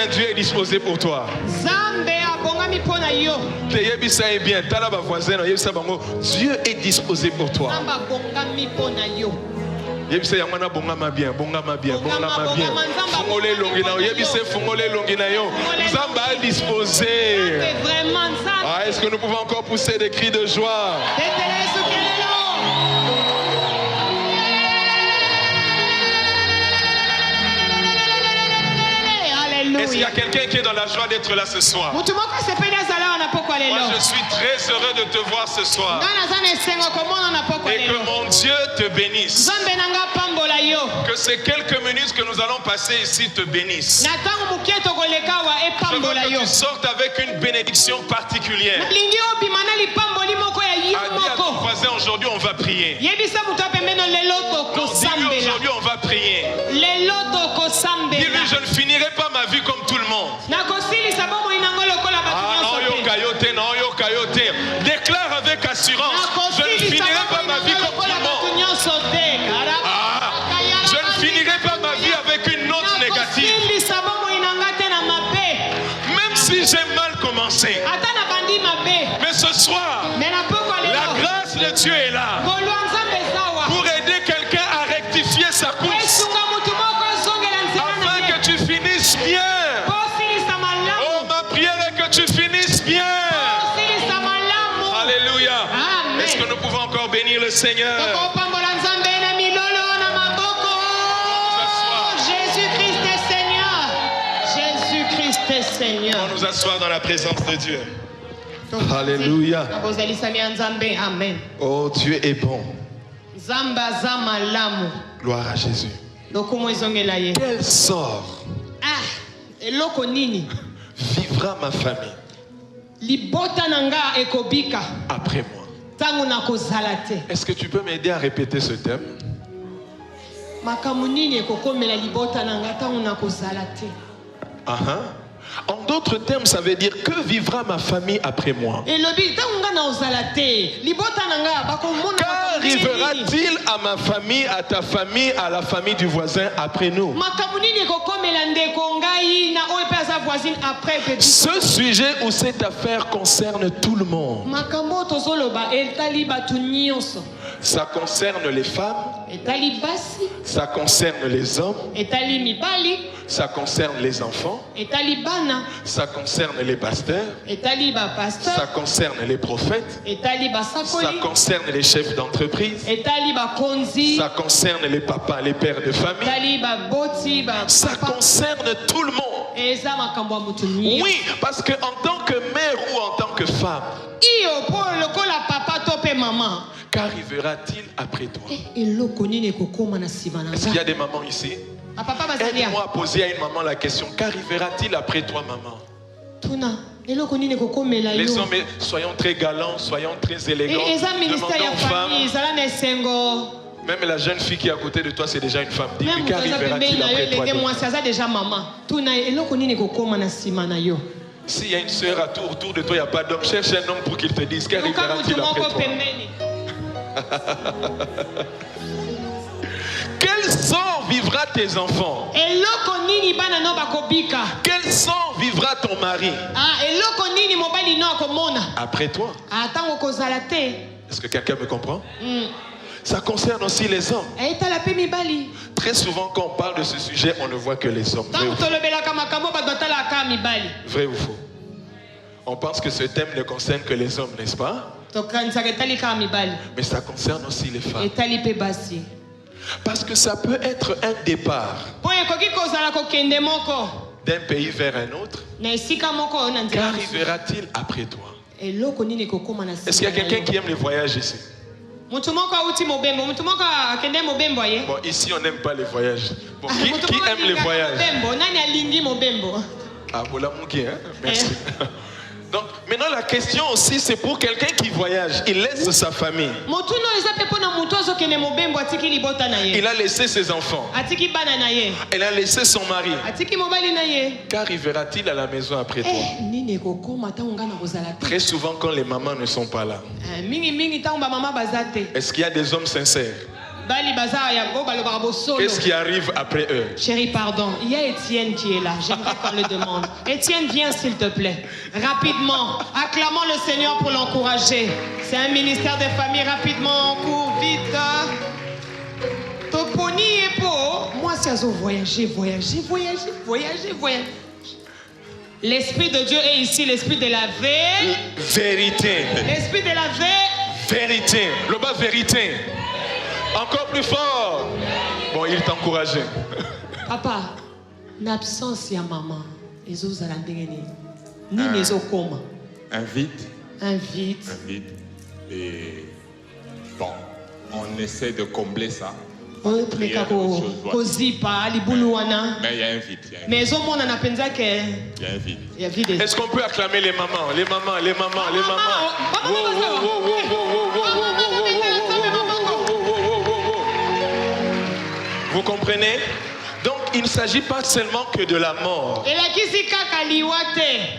voisin, Dieu est disposé pour toi. Bien. Dieu est disposé pour toi. Est-ce que nous pouvons encore pousser des cris de joie? Est-ce qu'il y a quelqu'un qui est dans la joie d'être là ce soir? Moi, je suis très heureux de te voir ce soir. Et que mon Dieu te bénisse. Que ces quelques minutes que nous allons passer ici te bénissent. Je veux que tu sortes avec une bénédiction particulière. A dit à ton voisin, aujourd'hui on va prier. Non, dis-lui, aujourd'hui on va prier. Dis-lui, je ne finirai pas ma vie comme tout le monde. Déclare avec assurance, je ne finirai pas ma vie comme tout le monde. Je ne finirai pas ma vie avec une note négative. Même si j'ai mal commencé. Mais ce soir, la grâce de Dieu est là pour aider quelqu'un à rectifier sa course, afin que tu finisses bien. Oh, ma prière est que tu finisses bien. Alléluia. Est-ce que nous pouvons encore bénir le Seigneur? Seigneur. On nous asseoir dans la présence de Dieu. Alléluia. Amen. Oh, Dieu est bon. Gloire à Jésus. Quel sort vivra ma famille après moi? Est-ce que tu peux m'aider à répéter ce thème? En d'autres termes, ça veut dire que vivra ma famille après moi? Qu'arrivera-t-il à ma famille, à ta famille, à la famille du voisin après nous? Ce sujet ou cette affaire concerne tout le monde. Ça concerne les femmes, ça concerne les hommes, ça concerne les enfants, ça concerne les pasteurs, ça concerne les prophètes, ça concerne les chefs d'entreprise, ça concerne les papas, les pères de famille, ça concerne tout le monde. Oui, parce que en tant que mère ou en tant que femme, qu'arrivera-t-il après toi? Est-ce qu'il y a des mamans ici? Aide-moi à poser à une maman la question, qu'arrivera-t-il après toi, maman? Les hommes, soyons très galants, soyons très élégants. Demandons aux femmes. Même la jeune fille qui est à côté de toi, c'est déjà une femme. Dis-lui, qu'arrivera-t-il après toi? S'il y a une soeur autour de toi, il n'y a pas d'homme, cherche un homme pour qu'il te dise qu'arrivera-t-il après toi. Quel sort vivra tes enfants? Quel sort vivra ton mari après toi? Est-ce que quelqu'un me comprend? Ça concerne aussi les hommes. Très souvent, quand on parle de ce sujet, on ne voit que les hommes. Vrai ou faux? Vrai ou faux? On pense que ce thème ne concerne que les hommes, n'est-ce pas? Mais ça concerne aussi les femmes. Parce que ça peut être un départ d'un pays vers un autre. Qu'arrivera-t-il après toi? Est-ce qu'il y a quelqu'un qui aime les voyages ici? Bon, ici on n'aime pas les voyages. Bon, qui aime les voyages? Ah, voilà mon qui, hein? Merci. Donc, maintenant la question aussi, c'est pour quelqu'un qui voyage, il laisse sa famille. Il a laissé ses enfants. Il a laissé son mari. Qu'arrivera-t-il à la maison après toi? Très souvent quand les mamans ne sont pas là. Est-ce qu'il y a des hommes sincères? Qu'est-ce qui arrive après eux? Chérie, pardon, il y a Étienne qui est là. J'aimerais qu'on le demande. Étienne, viens s'il te plaît. Rapidement, acclamons le Seigneur pour l'encourager. C'est un ministère des familles. Rapidement, on court vite. Toponi et Po. Moi, c'est à voyager. L'Esprit de Dieu est ici, l'Esprit de la vérité. L'Esprit de la vérité. Le bas vérité. Encore plus fort. Bon, il t'encourageait. Papa, l'absence de maman. Les autres ni les autres comment. Un vide. Et bon, on essaie de combler ça. Mais il y a un vide. Mais il y a un vide. Est-ce qu'on peut acclamer les mamans? Vous comprenez? Donc il ne s'agit pas seulement que de la mort,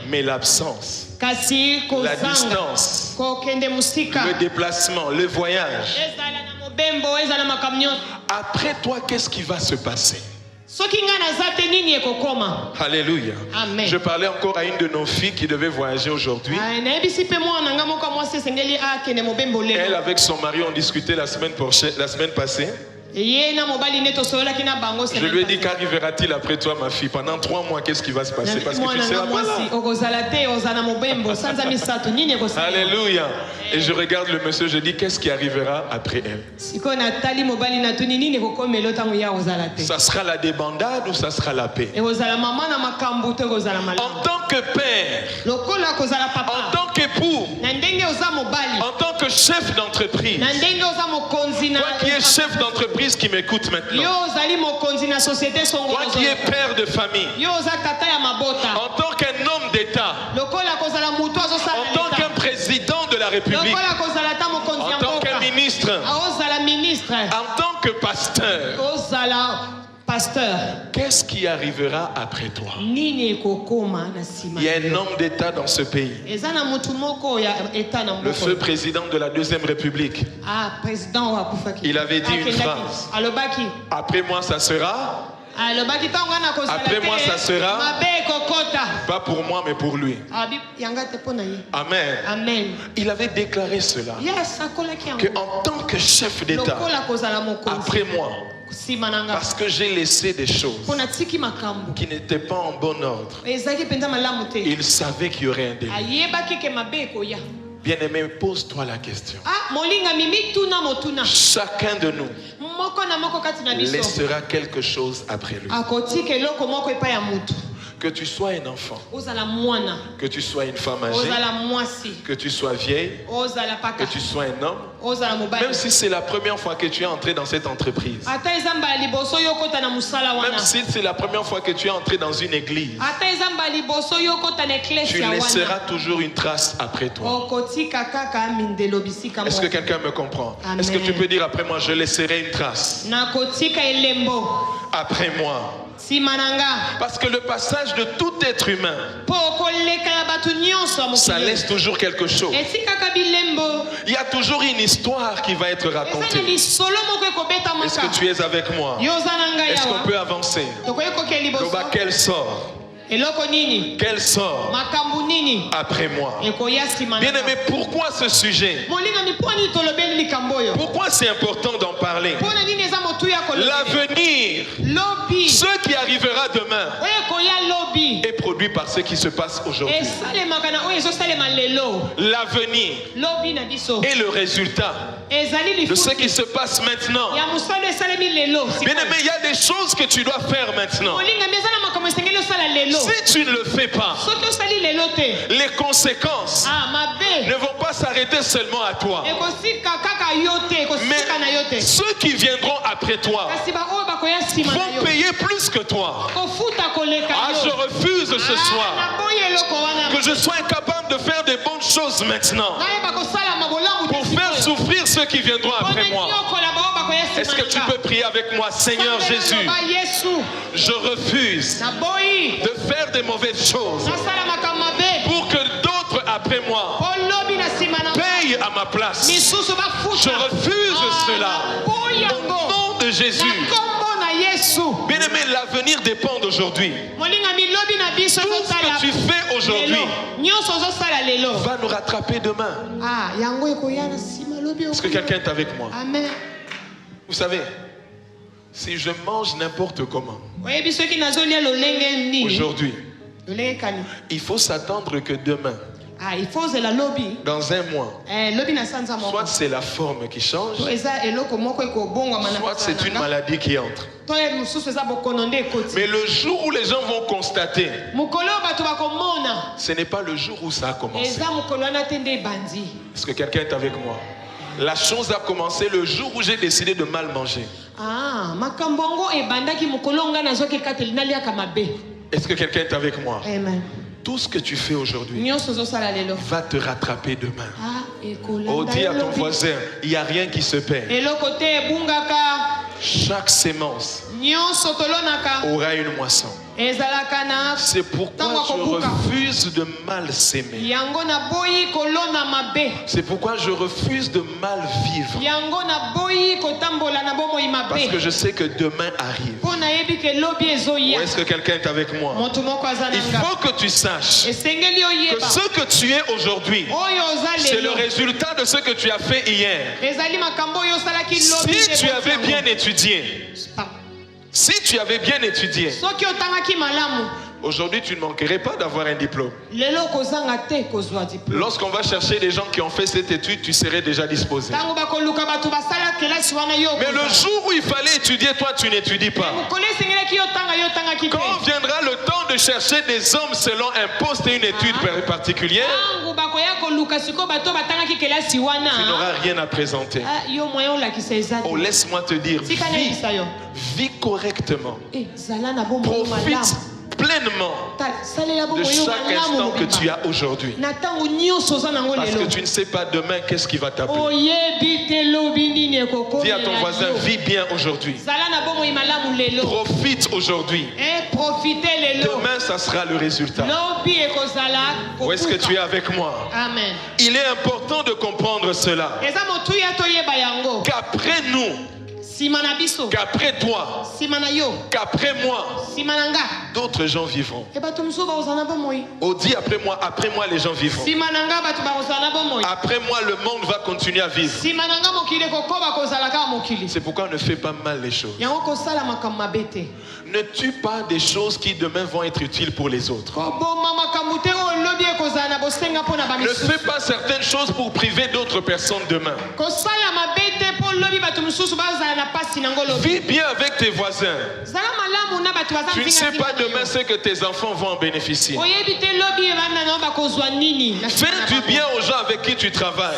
mais l'absence, la distance, le déplacement, le voyage. Après toi, qu'est-ce qui va se passer? Alléluia. Amen. Je parlais encore à une de nos filles qui devait voyager aujourd'hui. Elle avec son mari ont discuté la semaine passée. Je lui ai dit qu'arrivera-t-il après toi, ma fille? Pendant 3 mois, qu'est-ce qui va se passer? Parce que tu ne seras pas là. Alléluia. Et je regarde le monsieur, je dis qu'est-ce qui arrivera après elle? Ça sera la débandade ou ça sera la paix? En tant que père, en tant qu'époux, en tant que chef d'entreprise, toi qui es chef d'entreprise qui m'écoute maintenant, toi qui es père de famille, en tant qu'un homme d'État, en tant qu'un président de la République, en tant qu'un ministre, en tant que pasteur, qu'est-ce qui arrivera après toi? Il y a un homme d'État dans ce pays, le feu président de la Deuxième République. Il avait dit une phrase: après moi ça sera, après moi ça sera, pas pour moi mais pour lui. Amen. Il avait déclaré cela, qu'en tant que chef d'État, après moi, parce que j'ai laissé des choses qui n'étaient pas en bon ordre, il savait qu'il y aurait un délit. Bien-aimé, pose-toi la question. Chacun de nous laissera quelque chose après lui. Que tu sois un enfant, que tu sois une femme âgée, que tu sois vieille, que tu sois un homme, même si c'est la première fois que tu es entré dans cette entreprise, même si c'est la première fois que tu es entré dans une église, tu laisseras toujours une trace après toi. Est-ce que quelqu'un me comprend? Est-ce que tu peux dire après moi, je laisserai une trace après moi? Parce que le passage de tout être humain, ça laisse toujours quelque chose. Il y a toujours une histoire qui va être racontée. Est-ce que tu es avec moi? Est-ce qu'on peut avancer? Quel sort? Quel sort après moi? Bien-aimé, pourquoi ce sujet? Pourquoi c'est important d'en parler? L'avenir, ce qui arrivera demain, est produit par ce qui se passe aujourd'hui. L'avenir est le résultat de ce qui se passe maintenant. Bien-aimé, il y a des choses que tu dois faire maintenant. Si tu ne le fais pas, les conséquences ne vont pas s'arrêter seulement à toi, mais ceux qui viendront après toi vont payer plus que toi. Ah, je refuse ce soir que je sois incapable de faire des bonnes choses maintenant pour faire souffrir ceux qui viendront après moi. Est-ce que tu peux prier avec moi? Seigneur Jésus, je refuse de faire des mauvaises choses pour que d'autres après moi payent à ma place. Je refuse cela. Au Jésus. Bien aimé, l'avenir dépend d'aujourd'hui. Tout ce que tu fais aujourd'hui va nous rattraper demain. Est-ce que quelqu'un est avec moi? Amen. Vous savez, si je mange n'importe comment, aujourd'hui, il faut s'attendre que demain, dans un mois, soit c'est la forme qui change, soit c'est une maladie qui entre. Mais le jour où les gens vont constater, ce n'est pas le jour où ça a commencé. Est-ce que quelqu'un est avec moi? La chose a commencé le jour où j'ai décidé de mal manger. Est-ce que quelqu'un est avec moi? Amen. Tout ce que tu fais aujourd'hui va te rattraper demain. Oh, dis à ton voisin, il n'y a rien qui se perd. Chaque sémence aura une moisson. C'est pourquoi je refuse de mal s'aimer. C'est pourquoi je refuse de mal vivre. Parce que je sais que demain arrive. Ou est-ce que quelqu'un est avec moi? Il faut que tu saches que ce que tu es aujourd'hui, c'est le résultat de ce que tu as fait hier. Si tu avais bien étudié, aujourd'hui, tu ne manquerais pas d'avoir un diplôme. Lorsqu'on va chercher des gens qui ont fait cette étude, tu serais déjà disposé. Mais le jour où il fallait étudier, toi, tu n'étudies pas. Quand viendra le temps de chercher des hommes selon un poste et une étude particulière, tu n'auras rien à présenter. Oh, laisse-moi te dire, vis correctement. Profite pleinement de chaque instant que tu as aujourd'hui. Parce que tu ne sais pas demain qu'est-ce qui va t'appeler. Dis à ton voisin, vis bien aujourd'hui. Profite aujourd'hui. Demain, ça sera le résultat. Où est-ce que tu es avec moi? Amen. Il est important de comprendre cela. Qu'après nous, qu'après toi, qu'après moi, d'autres gens vivront. Oh, dis après moi les gens vivront. Après moi, le monde va continuer à vivre. C'est pourquoi on ne fait pas mal les choses. Ne tue pas des choses qui demain vont être utiles pour les autres. Ne fais pas certaines choses pour priver d'autres personnes demain. Vis bien avec tes voisins. Tu ne sais pas demain ce que tes enfants vont en bénéficier. Fais du bien aux gens avec qui tu travailles.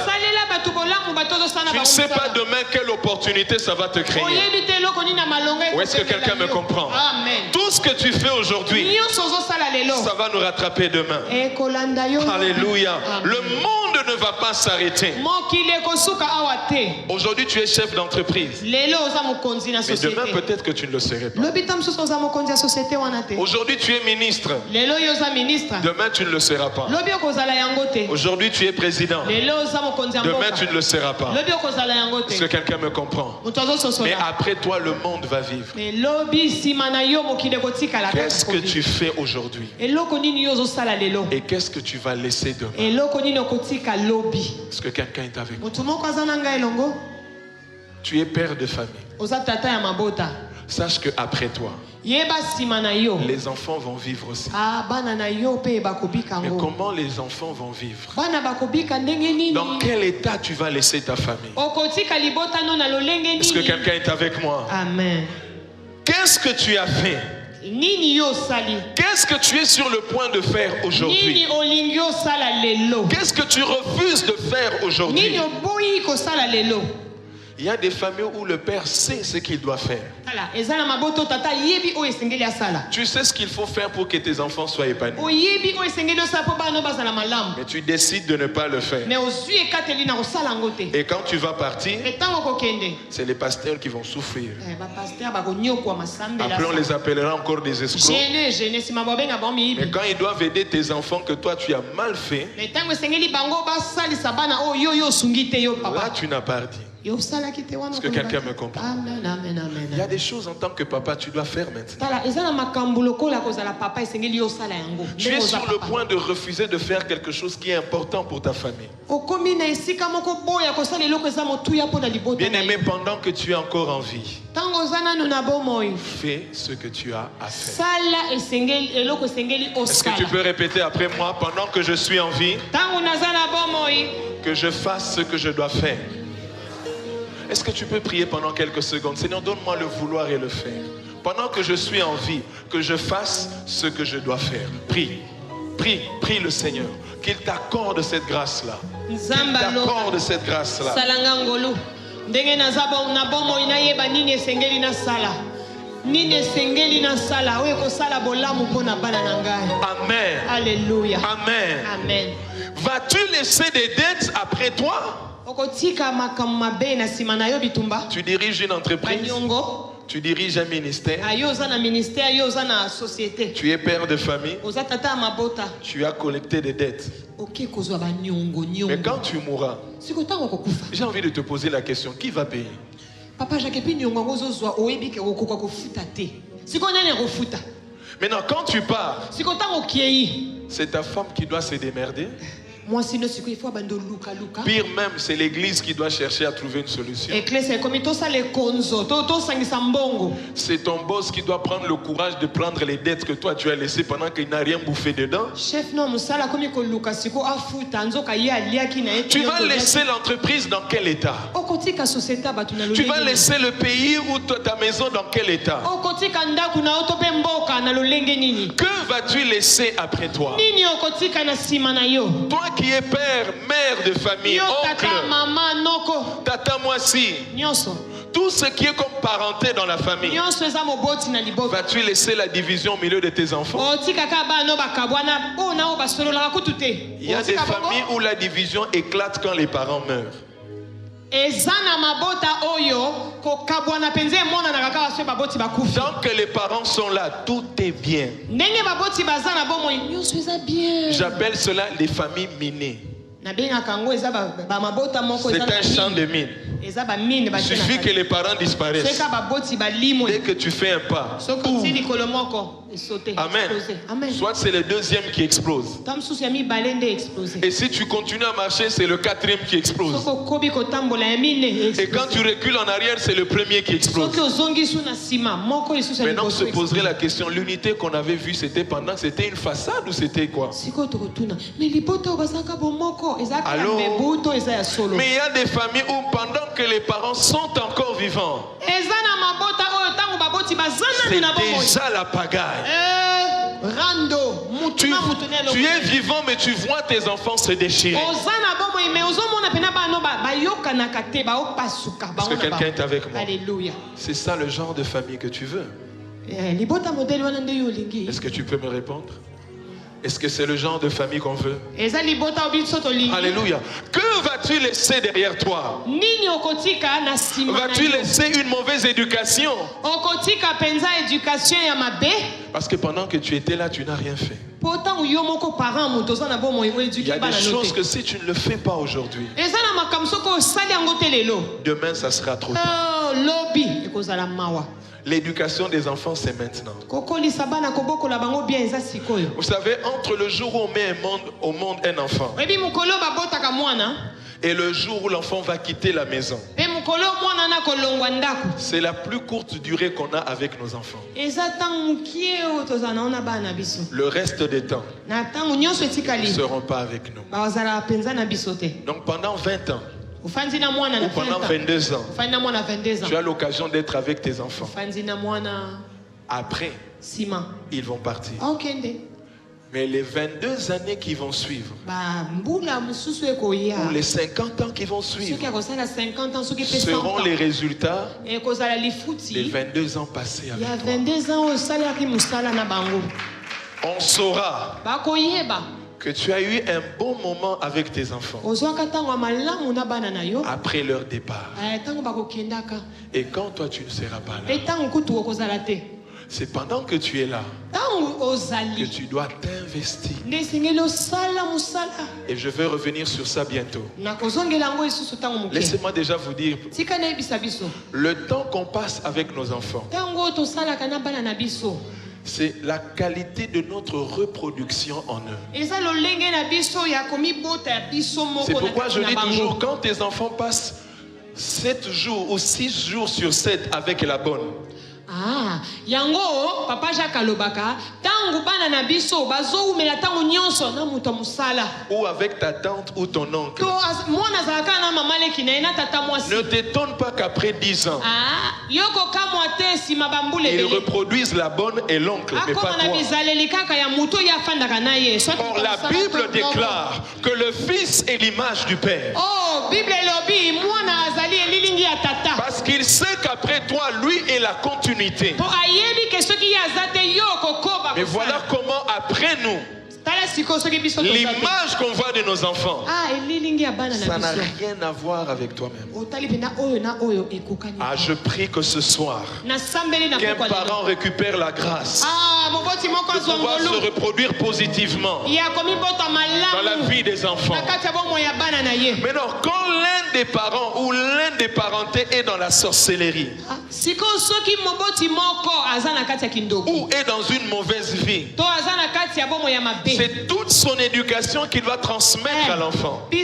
Tu ne sais pas demain quelle opportunité ça va te créer. Ou est-ce que quelqu'un me comprend? Amen. Tout ce que tu fais aujourd'hui, ça va nous rattraper demain. Alléluia. Le monde ne va pas s'arrêter. Aujourd'hui, tu es chef d'entreprise. Mais demain, peut-être que tu ne le serais pas. Aujourd'hui, tu es ministre. Demain, tu ne le seras pas. Aujourd'hui, tu es président. Demain, tu ne le seras pas. Est-ce que quelqu'un me comprend? Mais après toi, le monde va vivre. Qu'est-ce que tu fais aujourd'hui? Et qu'est-ce que tu vas laisser demain? Est-ce que quelqu'un est avec moi? Tu es père de famille. Sache qu'après toi, les enfants vont vivre aussi. Mais comment les enfants vont vivre? Dans quel état tu vas laisser ta famille? Est-ce que quelqu'un est avec moi? Amen. Qu'est-ce que tu as fait? Qu'est-ce que tu es sur le point de faire aujourd'hui? Qu'est-ce que tu refuses de faire aujourd'hui? Il y a des familles où le père sait ce qu'il doit faire. Tu sais ce qu'il faut faire pour que tes enfants soient épanouis. Mais tu décides de ne pas le faire. Et quand tu vas partir, c'est les pasteurs qui vont souffrir. Après, on les appellera encore des escrocs. Mais quand ils doivent aider tes enfants que toi tu as mal fait, là tu n'as pas dit. Est-ce que quelqu'un me comprend? Amen, amen, amen. Il y a des choses en tant que papa tu dois faire maintenant. Tu es sur le point de refuser de faire quelque chose qui est important pour ta famille. Bien-aimé, pendant que tu es encore en vie, fais ce que tu as à faire. Est-ce que tu peux répéter après moi? Pendant que je suis en vie, que je fasse ce que je dois faire. Est-ce que tu peux prier pendant quelques secondes? Seigneur, donne-moi le vouloir et le faire. Pendant que je suis en vie, que je fasse ce que je dois faire. Prie, prie, prie le Seigneur. Qu'il t'accorde cette grâce-là. Qu'il t'accorde cette grâce-là. Amen. Alléluia. Amen. Amen. Vas-tu laisser des dettes après toi? Tu diriges une entreprise. Tu diriges un ministère. Tu es père de famille. Tu as collecté des dettes. Mais quand tu mourras, j'ai envie de te poser la question, qui va payer? Maintenant, quand tu pars, c'est ta femme qui doit se démerder. Pire même, c'est l'église qui doit chercher à trouver une solution. C'est ton boss qui doit prendre le courage de prendre les dettes que toi tu as laissées pendant qu'il n'a rien bouffé dedans. Tu vas laisser l'entreprise dans quel état? Tu vas laisser le pays ou ta maison dans quel état? Que vas-tu laisser après toi? Toi qui es père, mère de famille, oncle, tata moisi, tout ce qui est comme parenté dans la famille, vas-tu laisser la division au milieu de tes enfants? Il y a des familles où la division éclate quand les parents meurent. Tant que les parents sont là, tout est bien. J'appelle cela les familles minées. C'est un champ de mine. Il suffit que les parents disparaissent. Dès que tu fais un pas, amen. Soit c'est le deuxième qui explose. Et si tu continues à marcher, c'est le quatrième qui explose. Et quand tu recules en arrière, c'est le premier qui explose. Maintenant, on se poserait la question, l'unité qu'on avait vue, c'était pendant que c'était une façade ou c'était quoi? Alors, mais il y a des familles où pendant que les parents sont encore vivants, c'est déjà la pagaille. Tu es vivant, mais tu vois tes enfants se déchirer. Est-ce que quelqu'un est avec moi? Alléluia. C'est ça le genre de famille que tu veux? Est-ce que tu peux me répondre? Est-ce que c'est le genre de famille qu'on veut? Alléluia. Que vas-tu laisser derrière toi? Vas-tu laisser une mauvaise éducation? Parce que pendant que tu étais là, tu n'as rien fait. Il y a des choses que si tu ne le fais pas aujourd'hui, demain ça sera trop tard. L'éducation des enfants, c'est maintenant. Vous savez, entre le jour où on met au monde un enfant et le jour où l'enfant va quitter la maison, c'est la plus courte durée qu'on a avec nos enfants. Le reste des temps, ils ne seront pas avec nous. Donc pendant 20 ans, ou pendant 22 ans, tu as l'occasion d'être avec tes enfants. Après, ils vont partir. Mais les 22 années qui vont suivre, ou les 50 ans qui vont suivre, seront les résultats des 22 ans passés avec toi. On saura que tu as eu un bon moment avec tes enfants après leur départ. Et quand toi tu ne seras pas là, C'est pendant que tu es là que tu dois t'investir. Et je vais revenir sur ça bientôt. Laissez-moi déjà vous dire le temps qu'on passe avec nos enfants. C'est la qualité de notre reproduction en eux. C'est pourquoi je dis toujours, quand tes enfants passent 7 jours ou 6 jours sur 7 avec la bonne, ah, yango papa Jacques Alobaka tangu bana na biso bazo umela tangu nyonso na muto musala ou avec ta tante ou ton oncle. To mwana zalaka na mama leki na ina tata mwasi. Ne t'étonne pas qu'après 10 ans, ah, yoko kamwa te si mabambule ils reproduisent la bonne et l'oncle, mais pas toi. Or la Bible déclare que le fils est l'image du père. Oh, Bible lobi mwana azali elilingi ya tata. Parce qu'il sait qu'après toi, lui est la continuité. Mais voilà comment après nous, l'image qu'on voit de nos enfants, ça n'a rien à voir avec toi-même. Ah, je prie que ce soir, qu'un parent récupère la grâce de pouvoir se reproduire positivement dans la vie des enfants. Mais non, quand l'un des parents ou l'un des parentés est dans la sorcellerie ou est dans une mauvaise vie, c'est toute son éducation qu'il va transmettre à l'enfant. Ne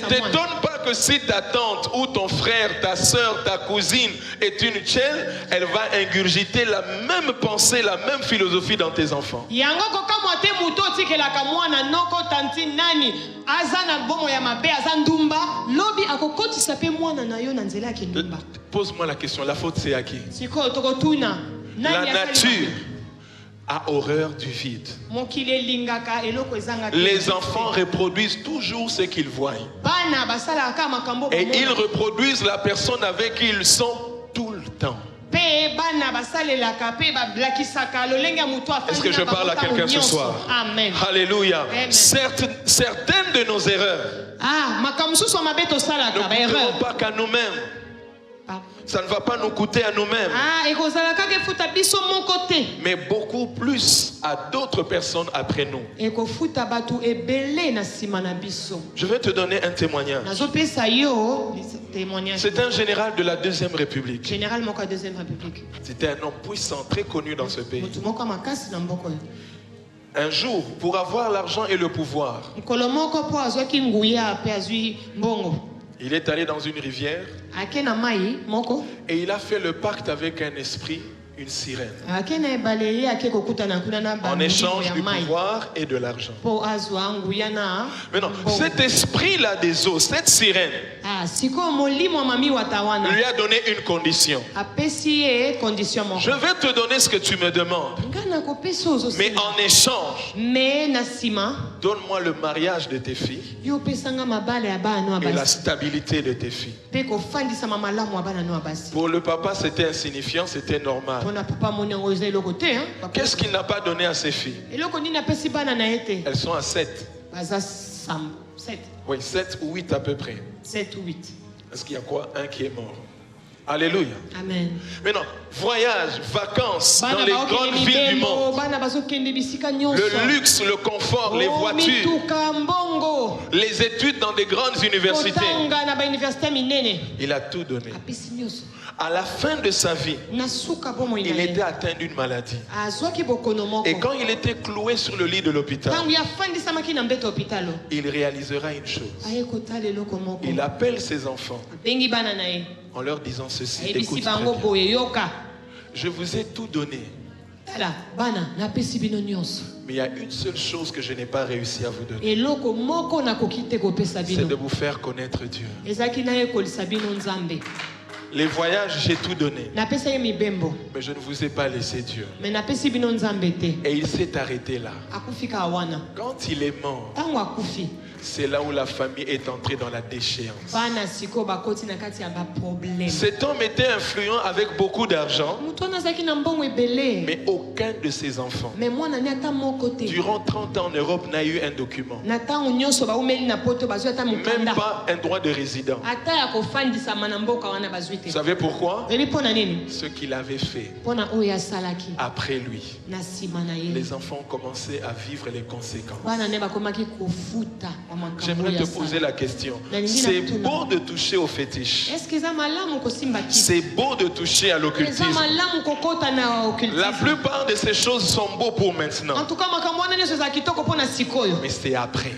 t'étonne pas que si ta tante ou ton frère, ta soeur, ta cousine est une tchèle, elle va ingurgiter la même pensée, la même philosophie dans tes enfants. Pose-moi la question, la faute c'est à qui? La nature a horreur du vide. Les enfants reproduisent toujours ce qu'ils voient. Et ils reproduisent la personne avec qui ils sont tout le temps. Est-ce que je parle à quelqu'un ce soir? Amen. Alléluia. Certaines de nos erreurs ne coûteront pas qu'à nous-mêmes. Ça ne va pas nous coûter à nous-mêmes, mais beaucoup plus à d'autres personnes après nous. Je vais te donner un témoignage. C'est un général de la Deuxième République. C'était un homme puissant, très connu dans ce pays. Un jour, pour avoir l'argent et le pouvoir, il est allé dans une rivière et il a fait le pacte avec un esprit, une sirène, en échange du pouvoir et de l'argent. Maintenant, cet esprit-là des eaux, cette sirène, lui a donné une condition. Je vais te donner ce que tu me demandes, mais en échange, donne-moi le mariage de tes filles et la stabilité de tes filles. Pour le papa, c'était insignifiant, c'était normal. Qu'est-ce qu'il n'a pas donné à ses filles? Elles sont à 7. Oui, 7 ou 8 à peu près. 7 ou 8. Est-ce qu'il y a quoi? Un qui est mort. Alléluia. Amen. Maintenant, voyage, vacances dans les grandes villes du monde. Le luxe, le confort, les voitures, les études dans des grandes universités. Il a tout donné. À la fin de sa vie, il était atteint d'une maladie. Et quand il était cloué sur le lit de l'hôpital, il réalisera une chose. Il appelle ses enfants en leur disant ceci: écoute très bien. Je vous ai tout donné, mais il y a une seule chose que je n'ai pas réussi à vous donner, c'est de vous faire connaître Dieu. Les voyages, j'ai tout donné, mais je ne vous ai pas laissé Dieu. Et il s'est arrêté là. Quand il est mort, C'est là où la famille est entrée dans la déchéance. Cet homme était influent avec beaucoup d'argent, mais aucun de ses enfants, durant 30 ans en Europe, n'a eu un document. Même pas un droit de résident. Vous savez pourquoi? Ce qu'il avait fait après lui. Les enfants ont commencé à vivre les conséquences. J'aimerais te poser la question. C'est beau de toucher au fétiche. C'est beau de toucher à l'occultisme. La plupart de ces choses sont beaux pour maintenant. Mais c'est après.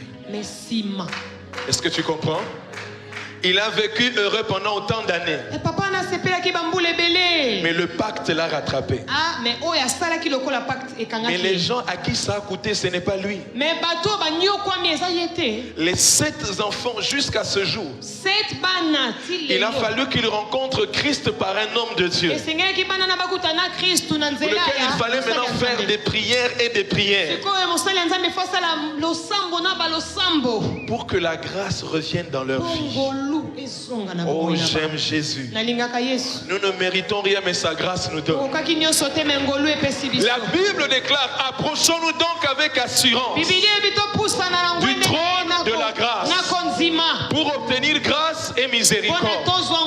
Est-ce que tu comprends? Il a vécu heureux pendant autant d'années. Mais le pacte l'a rattrapé. Mais les gens à qui ça a coûté, ce n'est pas lui. Les 7 enfants jusqu'à ce jour, il a fallu qu'il rencontre Christ par un homme de Dieu, pour lequel il fallait maintenant faire des prières et des prières, pour que la grâce revienne dans leur vie. Oh, j'aime Jésus. Nous ne méritons rien, mais sa grâce nous donne. La Bible déclare: approchons-nous donc avec assurance du trône de la grâce pour obtenir grâce et miséricorde. En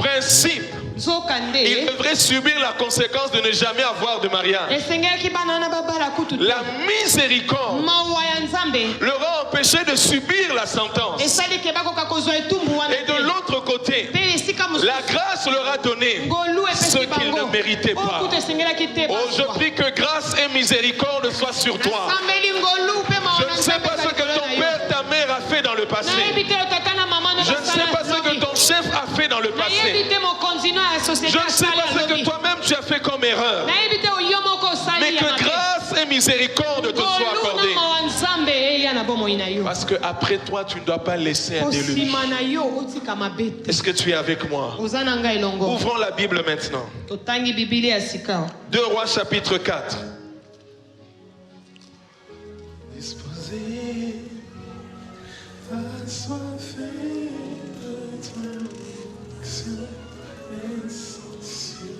principe, il devrait subir la conséquence de ne jamais avoir de mariage. La miséricorde leur a empêché de subir la sentence. Et de l'autre côté, la grâce leur a donné ce qu'ils ne méritaient pas. Oh, je prie que grâce et miséricorde soient sur toi. Je ne sais pas ce que ton père, ta mère a fait dans le passé. Je ne sais pas ce que ton chef a fait dans le passé. Je ne sais pas ce que toi-même tu as fait comme erreur. Mais que grâce et miséricorde te soient accordées. Parce qu'après toi, tu ne dois pas laisser un déluge. Est-ce que tu es avec moi? Ouvrons la Bible maintenant. 2 Rois chapitre 4. Disposé à soiffer de ton action essentielle.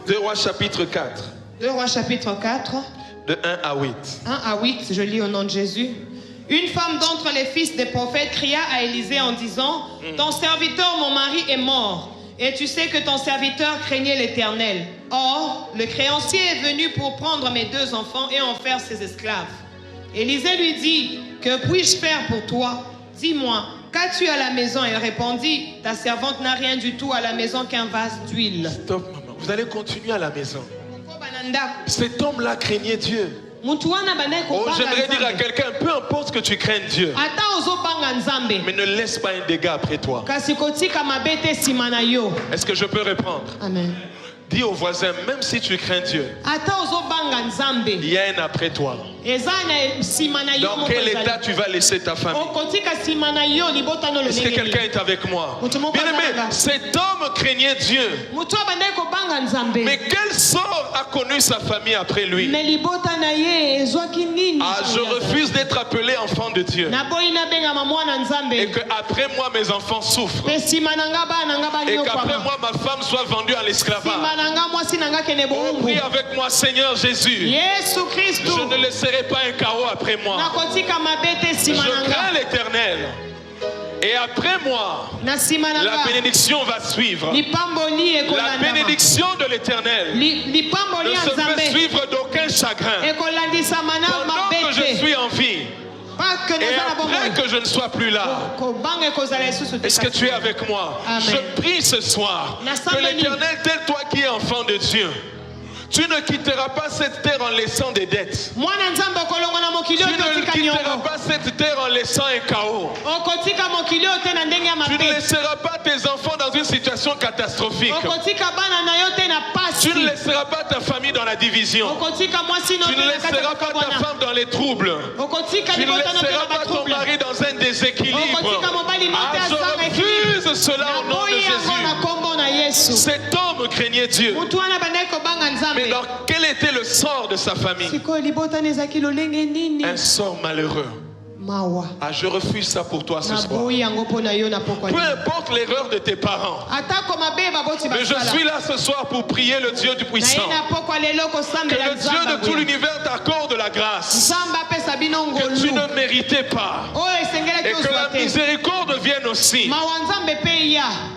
2 Rois chapitre 4. 2 Rois chapitre 4. De 1 à 8. 1 à 8, je lis au nom de Jésus. Une femme d'entre les fils des prophètes cria à Élisée en disant: ton serviteur, mon mari, est mort. Et tu sais que ton serviteur craignait l'Éternel. Or, le créancier est venu pour prendre mes 2 enfants et en faire ses esclaves. Élisée lui dit: que puis-je faire pour toi? Dis-moi, qu'as-tu à la maison? Elle répondit: ta servante n'a rien du tout à la maison qu'un vase d'huile. Stop, maman. Vous allez continuer à la maison. Cet homme-là craignait Dieu. Oh, j'aimerais dire à quelqu'un, peu importe que tu craignes Dieu, mais ne laisse pas un dégât après toi. Est-ce que je peux répondre? Amen. Dis au voisin, même si tu crains Dieu, il y a un après toi. Dans quel état tu vas laisser ta famille? Est-ce que quelqu'un est avec moi? Bien-aimé, cet homme craignait Dieu. Mais quel sort a connu sa famille après lui? Ah, je refuse d'être appelé enfant de Dieu. Et qu'après moi, mes enfants souffrent. Et qu'après moi, ma femme soit vendue à l'esclavage. Oh, prie avec moi, Seigneur Jésus. Je ne laisserai pas un chaos après moi. Je crains l'Éternel. Et après moi, la bénédiction va suivre. La bénédiction de l'Éternel ne se fait suivre d'aucun chagrin. Pendant que je suis en vie, et après que je ne sois plus là. Est-ce que tu es avec moi? Amen. Je prie ce soir que l'Éternel, tel toi qui es enfant de Dieu, tu ne quitteras pas cette terre en laissant des dettes. Tu ne quitteras pas cette terre en laissant un chaos. Tu ne laisseras pas tes enfants dans une situation catastrophique. Tu ne laisseras pas ta famille dans la division. Tu ne laisseras pas ta femme dans les troubles. Tu ne laisseras pas ton mari dans un déséquilibre. Ah, je refuse cela au nom de Jésus. Cet homme craignait Dieu. Mais dans quel était le sort de sa famille? Un sort malheureux. Ah, je refuse ça pour toi ce soir. Peu importe l'erreur de tes parents. Mais je suis là ce soir pour prier le Dieu du puissant. Que le Dieu de tout l'univers t'accorde la grâce que tu ne méritais pas. Et que la miséricorde vienne aussi.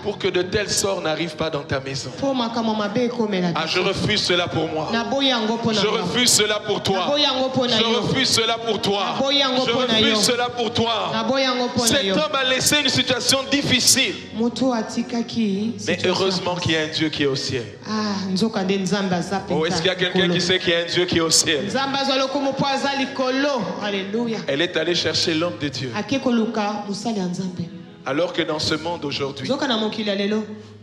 Pour que de tels sorts n'arrivent pas dans ta maison. Ah, je refuse cela pour moi. Je refuse cela pour toi. Je refuse cela pour toi. Je refuse cela pour toi. Cet homme a laissé une situation difficile. Mais heureusement qu'il y a un Dieu qui est au ciel. Oh, est-ce qu'il y a quelqu'un qui sait qu'il y a un Dieu qui est au ciel? Elle est allée chercher l'homme de Dieu. Alors que dans ce monde aujourd'hui,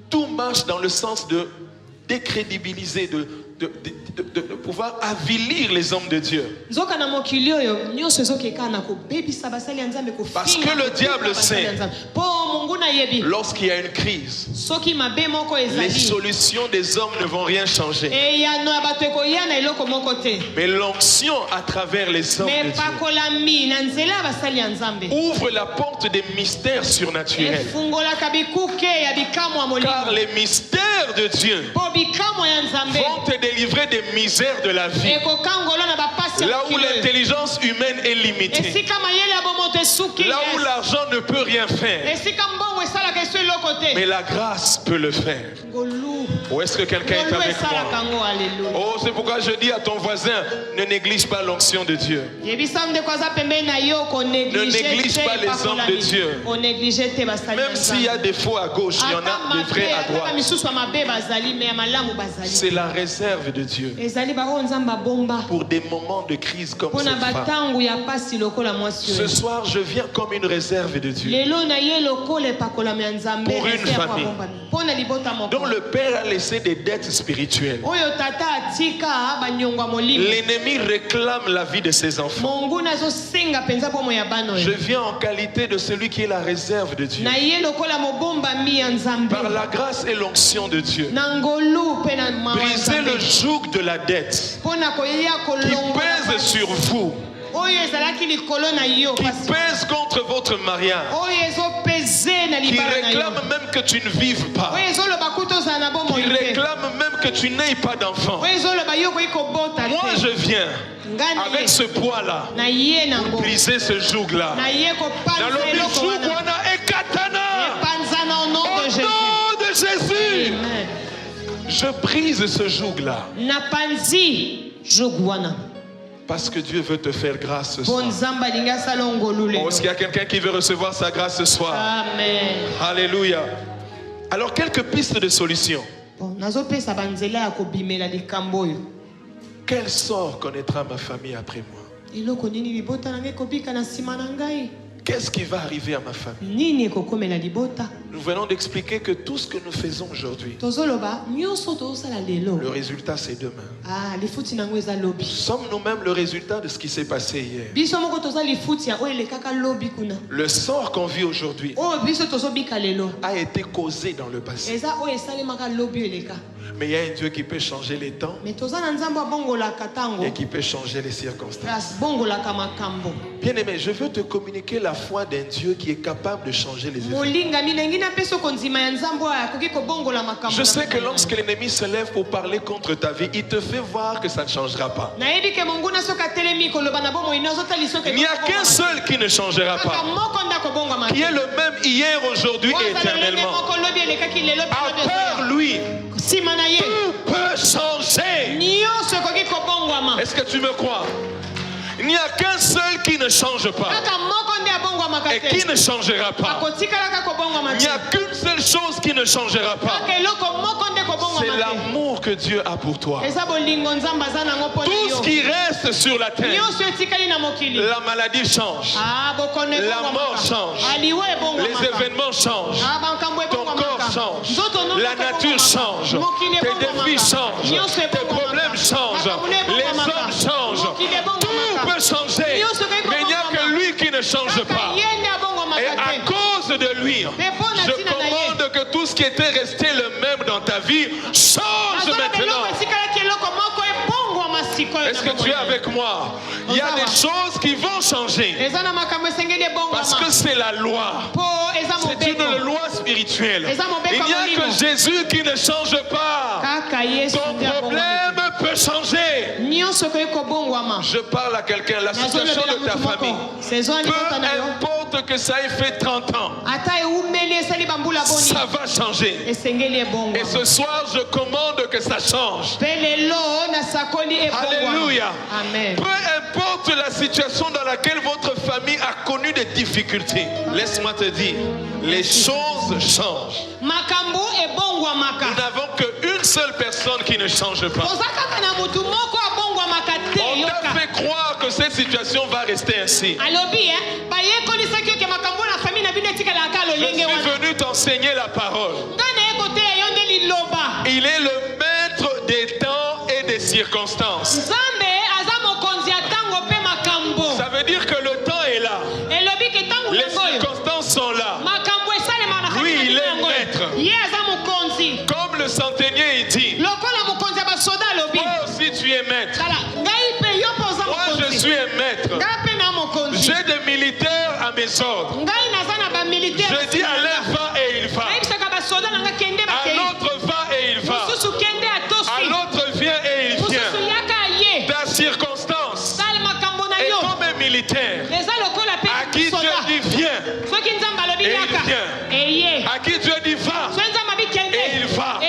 tout marche dans le sens de décrédibiliser, de pouvoir avilir les hommes de Dieu. Parce que le diable sait, lorsqu'il y a une crise, les solutions des hommes ne vont rien changer. Mais l'onction à travers les hommes de Dieu ouvre la porte des mystères surnaturels. Car les mystères de Dieu vont te délivrer des misères de la vie. Là où l'intelligence humaine est limitée. Là où l'argent ne peut rien faire. Mais la grâce peut le faire. Ou est-ce que quelqu'un est avec moi? Oh, c'est pourquoi je dis à ton voisin, ne néglige pas l'onction de Dieu. Ne néglige pas les hommes de Dieu. Même s'il y a des faux à gauche, il y en a des vrais à droite. C'est la réserve de Dieu pour des moments de crise comme cette femme. Ce soir, je viens comme une réserve de Dieu pour une famille dont le père a laissé des dettes spirituelles. L'ennemi réclame la vie de ses enfants. Je viens en qualité de celui qui est la réserve de Dieu. Par la grâce et l'onction de Dieu, brisez le joug de la dette qui pèse sur vous, qui pèse contre votre mariage, qui réclame même que tu ne vives pas, qui réclame même que tu n'aies pas d'enfant. Moi je viens avec ce poids-là pour briser ce joug-là. Dans le joug, wana ekatana. Au nom de Jésus, je brise ce joug-là. Parce que Dieu veut te faire grâce ce soir. Oh, est-ce qu'il y a quelqu'un qui veut recevoir sa grâce ce soir? Amen. Alléluia. Alors, quelques pistes de solution. Quel sort connaîtra ma famille après moi? Qu'est-ce qui va arriver à ma famille? Nous venons d'expliquer que tout ce que nous faisons aujourd'hui, le résultat c'est demain. Sommes nous-mêmes le résultat de ce qui s'est passé hier. Le sort qu'on vit aujourd'hui a été causé dans le passé. Mais il y a un Dieu qui peut changer les temps et qui peut changer les circonstances. Bien aimé, je veux te communiquer la foi d'un Dieu qui est capable de changer les événements. Je sais que lorsque l'ennemi se lève pour parler contre ta vie, il te fait voir que ça ne changera pas. Il n'y a qu'un seul qui ne changera pas, qui est le même hier, aujourd'hui et éternellement. À part lui, tout peut changer. Est-ce que tu me crois? Il n'y a qu'un seul qui ne change pas et qui ne changera pas. Il n'y a qu'une seule chose qui ne changera pas. C'est l'amour que Dieu a pour toi. Tout ce qui reste sur la terre, la maladie change, la mort change, les événements changent, ton corps change, la nature change, tes défis changent, tes problèmes changent, les hommes changent. Tout peut changer, mais il n'y a que lui qui ne change pas. Et à cause de lui, je commande que tout ce qui était resté le même dans ta vie change maintenant. Est-ce que tu es avec moi? Il y a des choses qui vont changer. Parce que c'est la loi. C'est une loi spirituelle. Il n'y a que Jésus qui ne change pas. Ton problème peut changer. Je parle à quelqu'un. La situation de ta famille, peu importe que ça ait fait 30 ans, ça va changer. Et ce soir, je commande que ça change. Alléluia. Amen. Peu importe la situation dans laquelle votre famille a connu des difficultés, laisse-moi te dire, les choses changent. Nous n'avons qu'une seule personne qui ne change pas. On t'a fait croire que cette situation va rester ainsi. Je suis venu t'enseigner la parole. Il est le maître des temps et des circonstances. Ça veut dire que le temps est là. Les circonstances sont là. Lui, il est maître. Comme le centenier dit, toi aussi tu es maître. Moi je suis un maître. J'ai des militaires à mes ordres. Je dis à l'un va et il va. À l'autre va et il va. À l'autre vient et il vient. Ta circonstance est comme un militaire à qui Dieu dit viens et il vient. À qui Dieu dit va et il va.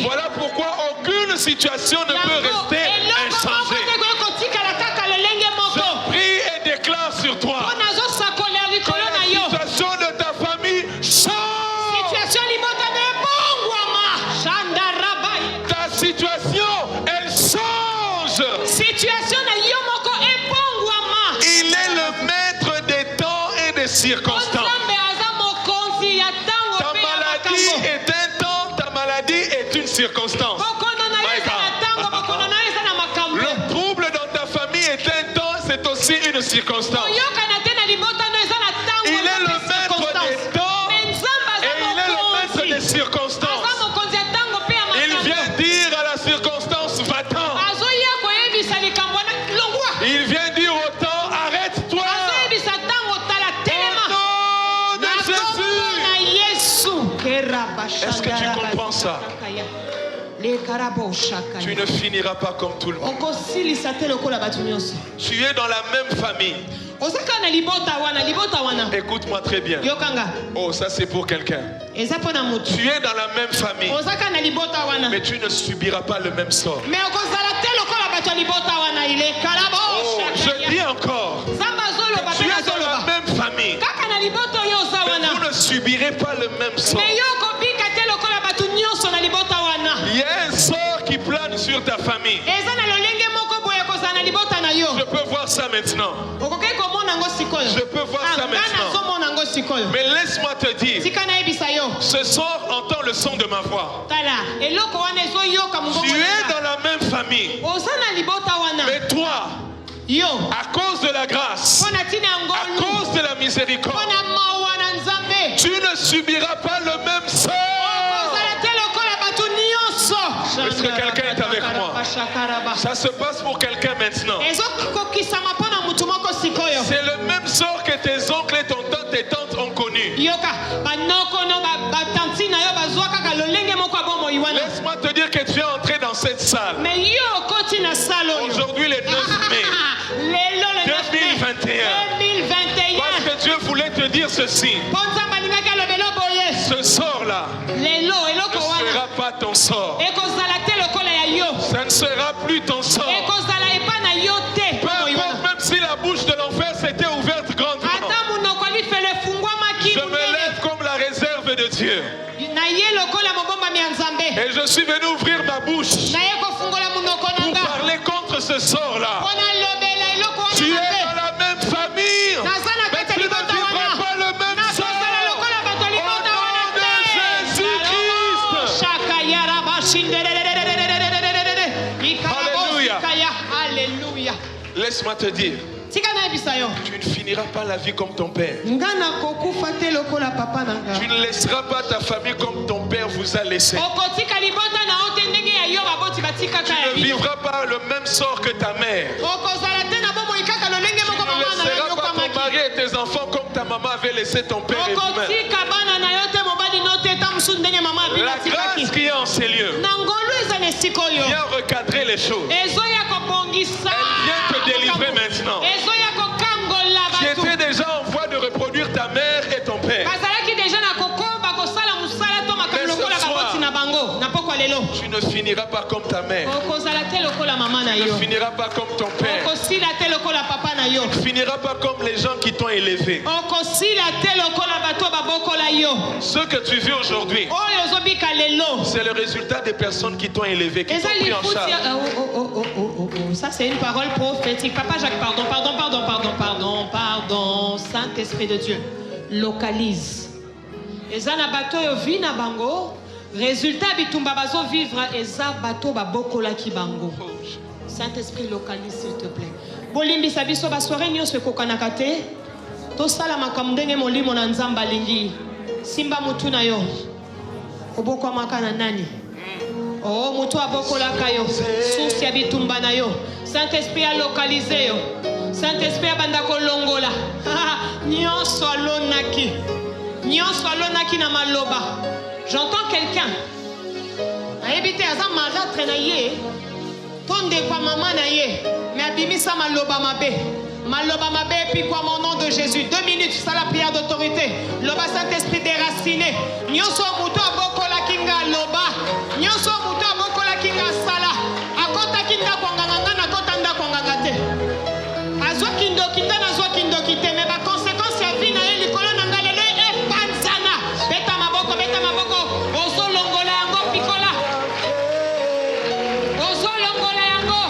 Voilà pourquoi aucune situation ne peut rester inchangée. Je prie et déclare sur toi que la situation de ta famille change. Ta situation, elle change. Il est le maître des temps et des circonstances. Ta maladie est un temps, ta maladie est une circonstance. Le trouble dans ta famille est un temps, c'est aussi une circonstance. Il est le maître des temps et il est le maître des circonstances. Il vient dire à la circonstance va-t'en. Il vient dire au temps arrête-toi. Au nom de Jésus. Est-ce que tu comprends ça? Tu ne finiras pas comme tout le monde. Tu es dans la même famille. Écoute-moi très bien. Oh, ça c'est pour quelqu'un. Tu es dans la même famille, mais tu ne subiras pas le même sort. Oh, je dis encore, tu es dans la même famille, mais vous ne subirez pas le même sort. Il y a un sort qui plane sur ta famille. Je peux voir ça maintenant. Je peux voir ça maintenant. Mais laisse-moi te dire, ce soir entends le son de ma voix. Tu es dans la même famille. Mais toi, à cause de la grâce, à cause de la miséricorde, tu ne subiras pas le même sort. Est-ce que quelqu'un est avec moi? Ça se passe pour quelqu'un maintenant. C'est le même sort que tes oncles et tes tantes ont connu. Laisse-moi te dire que tu es entré dans cette salle. Aujourd'hui, le 9 mai 2021. Parce que Dieu voulait te dire ceci. Ce sort-là ne sera pas ton sort. Ça ne sera plus ton sort. Peu importe, même si la bouche de l'enfer s'était ouverte grandement, je me lève comme la réserve de Dieu. Et je suis venu ouvrir ma bouche pour parler contre ce sort-là. Tu es dans la même famille, mais tu ne vivras pas le même sort. Alléluia. Laisse-moi te dire, tu ne finiras pas la vie comme ton père. Tu ne laisseras pas ta famille comme ton père vous a laissé. Tu ne vivras pas le même sort que ta mère. Tu ne laisseras pas ton mari et tes enfants comme ta maman avait laissé ton père et vous-même. La grâce qui est en ces lieux vient recadrer les choses. Elle vient te délivrer maintenant. Tu étais déjà en voie de reproduire ta mère et ton père. Tu ne finiras pas comme ta mère. Tu ne finiras pas comme ton père. Tu ne finiras pas comme les gens qui t'ont élevé. Ce que tu vis aujourd'hui, c'est le résultat des personnes qui t'ont élevé, qui t'ont pris en charge. Ça c'est une parole prophétique. Papa Jacques, pardon. Saint-Esprit de Dieu, localise. Ezana bato yo vina bango. Résultat bitumba bazo vivre eza bato babokola ki bango. Saint-Esprit localise s'il te plaît. Bolimbi sabiso ba soirée nyonso ekokanaka te. To sala makambo ndenge molimo na nzamba lingi. Simba mutu na yo. Oboko makana nani? Oh mutu abokola kayo. Source ya bitumba na yo. Saint-Esprit a localisé yo. Saint-Esprit abanda kolongola. Nyonso alonaki. Nyonso alonaki na maloba. J'entends quelqu'un. Aébité aza malatre na ye. Tonde kwa mama na ye. Mais abimisa maloba mabe. Maloba mabe puis quoi mon nom de Jésus. 2 minutes, ça la prière d'autorité. Loba Saint-Esprit déraciné. Nyonso muto abokola kinga loba. Nyonso muto abokola kinga sala. Akota kinga kwanganga na kota nda kwanganga te. Azwa kindo kinda na zwa kindo kite. Mais ba conséquence ya vie na ye likolo na ngalele e panzana. Beta maboko. Ozo longola yango pikola. Ozo longola yango.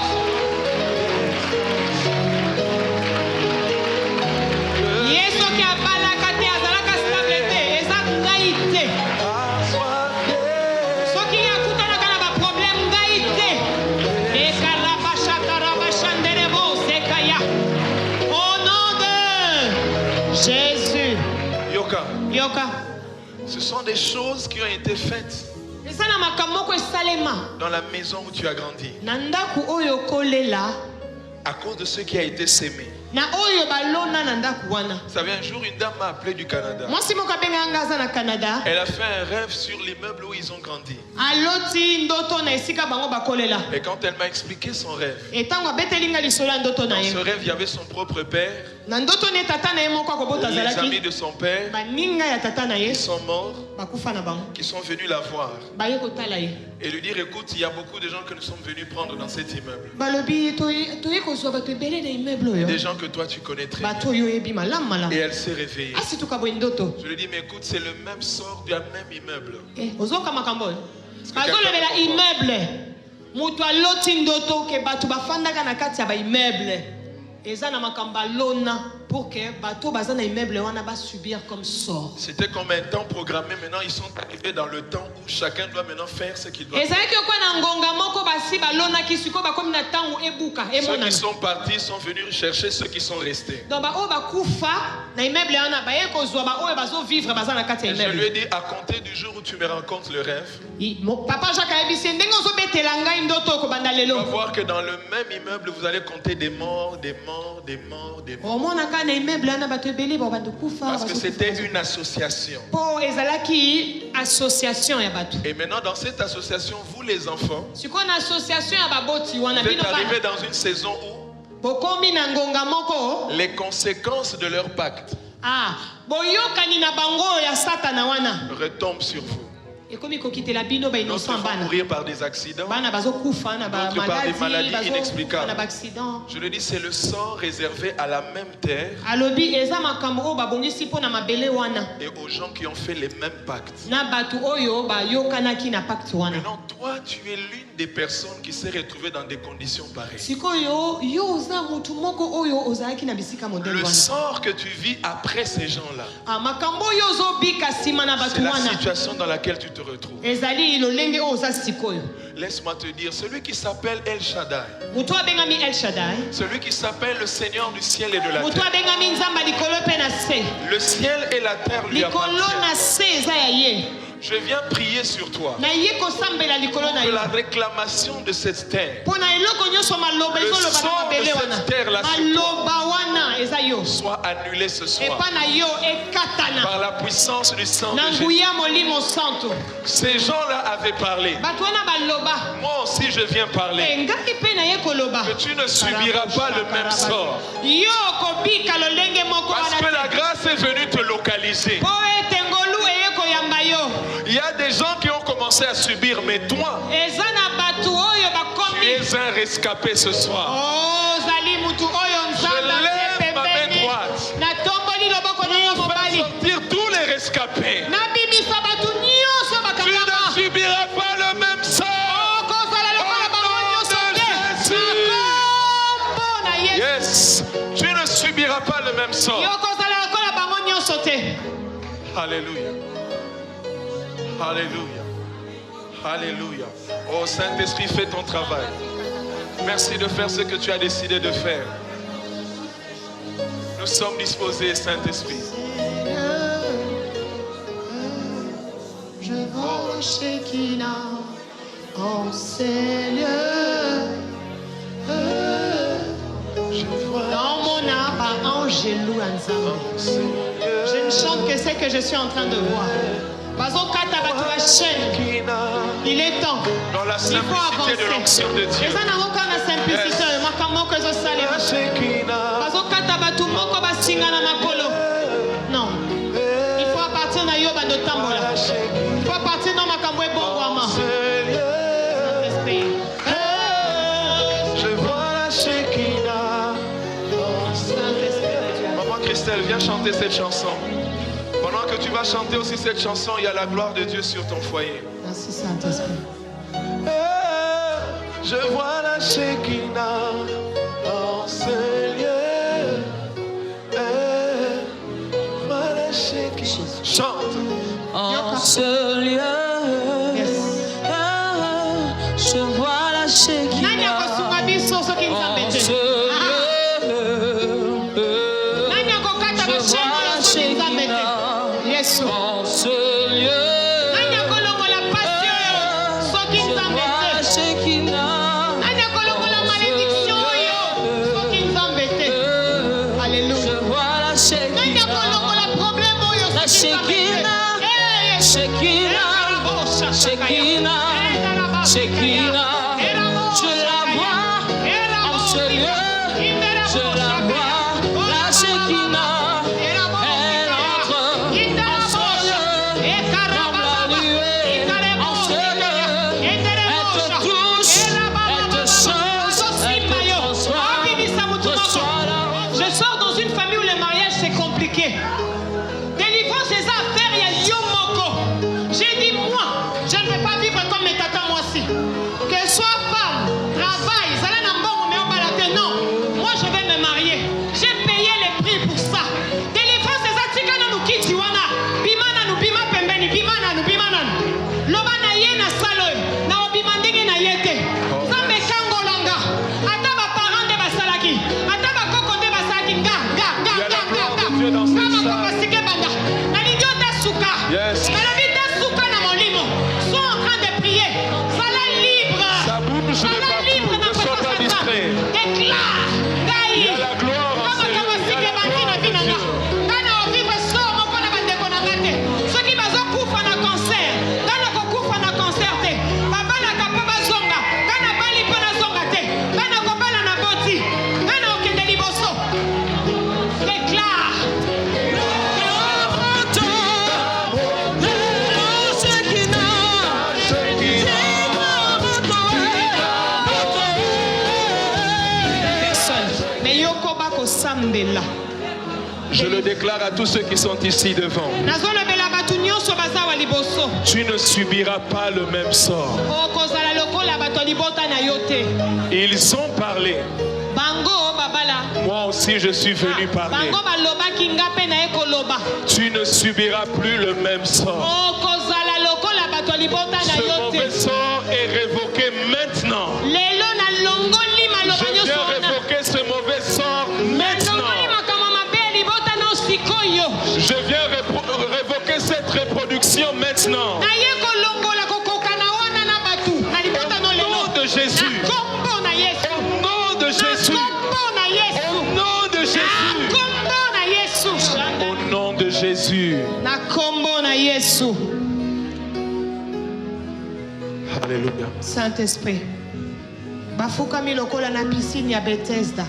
Yeso ki abalaka te azalaka stable te. Eza ngai te. Soki yakutanaka na ba problème ngai te. Ekarabashakarabashanderebo sekaya. Au nom de Jésus. Yoka. Ce sont des choses qui ont été faites dans la maison où tu as grandi. À cause de ce qui a été sémé. Vous savez, un jour, une dame m'a appelé du Canada. Elle a fait un rêve sur l'immeuble où ils ont grandi. Et quand elle m'a expliqué son rêve, dans ce rêve, il y avait son propre père, les amis de son père, qui sont morts, qui sont venus la voir et lui dire, écoute, il y a beaucoup de gens que nous sommes venus prendre dans cet immeuble. Des gens que toi tu connais très bien. Et elle s'est réveillée. Je lui dis, mais écoute, c'est le même sort du même immeuble. Pour que bateau bazana immeuble wana ba subir comme sort. C'était comme un temps programmé. Maintenant ils sont arrivés dans le temps où chacun doit maintenant faire ce qu'il doit faire. Ceux qui sont partis sont venus chercher ceux qui sont restés. Et je lui ai dit, à compter du jour où tu me racontes le rêve, Papa Jacques, tu vas voir que dans le même immeuble vous allez compter des morts. Parce que c'était une association. Et maintenant dans cette association, vous les enfants, vous êtes arrivés dans une saison où les conséquences de leur pacte retombent sur vous. D'autres vont mourir par des accidents, d'autres par des maladies inexplicables. Je le dis, c'est le sort réservé à la même terre et aux gens qui ont fait les mêmes pactes. Maintenant, toi, tu es l'une des personnes qui s'est retrouvée dans des conditions pareilles. Le sort que tu vis après ces gens-là, c'est la situation dans laquelle tu te retrouves. Laisse-moi te dire, celui qui s'appelle El Shaddai, celui qui s'appelle le Seigneur du ciel et de la terre, le ciel et la terre lui appartiennent. Je viens prier sur toi. Que la réclamation de cette terre, le sang de cette terre là soit annulé ce soir par la puissance du sang de Jésus. Ces gens-là avaient parlé. Moi aussi je viens parler. Que tu ne subiras pas le même sort. Parce que la grâce est venue te localiser. Il y a des gens qui ont commencé à subir, mais toi, tu es un rescapé ce soir. Je lève ma main droite pour faire sortir tous les rescapés. Tu ne subiras pas le même sort. Yes, tu ne subiras pas le même sort. Alléluia. Alléluia. Alléluia. Oh Saint-Esprit, fais ton travail. Merci de faire ce que tu as décidé de faire. Nous sommes disposés, Saint-Esprit. Je vois Shekinah en ces lieux. Dans mon âme, Angelou Anzambe. Je ne chante que ce que je suis en train de voir. Il est temps. Dans la simplicité de l'onction de Dieu. Non. Il faut appartenir à Yoba de Tambola. Il faut appartenir à Makambwe Bongwama. Je vois la Shekinah. Maman Christelle, viens chanter cette chanson. Pendant que tu vas chanter aussi cette chanson, il y a la gloire de Dieu sur ton foyer. Merci Saint-Esprit. Je vois la Shekinah en ce lieu. Voilà Shekinah. Chante. En ce lieu. Je vois la Shekinah. En ce lieu. En ce lieu, Shekinah, je la vois en ce lieu, je la vois, la Shekinah, elle entre en ce lieu, comme la nuée, en ce lieu, elle te touche, elle te change, elle te transforme, reçois la. Je sors dans une famille où le mariage c'est compliqué. Délivrance des affaires, il y a Yomoko. J'ai dit moi, je ne vais pas vivre comme mes tatas moi aussi. Que soit femme, travail, non, moi je vais me marier. J'ai payé les prix pour ça. Délivrance des affaires, nous quitte Yuana. Bimana nous bima pembeni, bimana nous bimana. Lobana yena saloy, na obimandenge na yete. Zambe kangolanga. Ata ba parents de basalaki, ata ba koko de basalaki ga. Kama koko sike banga. Na lidiota suka. Yes. Na libita suka na molimo. Sont en train de prier. Sala libre. Ça bouge de partout. Ne sois pas distrait. Déclare. Il y a la gloire en ce lieu. Il y a la gloire de Dieu. Je le déclare à tous ceux qui sont ici devant. Tu ne subiras pas le même sort. Ils ont parlé. Moi aussi je suis venu parler. Tu ne subiras plus le même sort. Ce mauvais sort est révoqué maintenant. Je viens révoquer ce mauvais sort maintenant. Je viens révoquer cette reproduction maintenant. Au nom de Jésus. Au nom de Jésus. Au nom de Jésus. Au nom de Jésus. Alléluia. Saint-Esprit. Bafukami lokola na piscine ya Bethesda.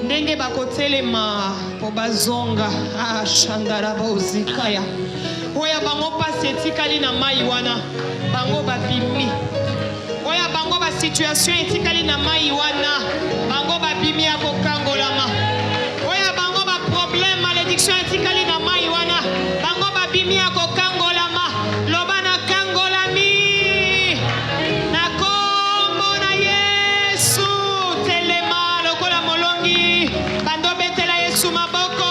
Ndenge bakotelema po bazonga shandara bozikaya. Oya bango pasi etikali na mai wana. Bango babimi. Oya bango ba situation etikali na mai wana. Bango babimi ya kokangolama. Oya bango ba problème malédiction etikali na mai wana. Bango babimi ya kokangolama. Loba na kangolami. Na kombo na Yesu telema lokola molongi. Bando betela Yesu maboko.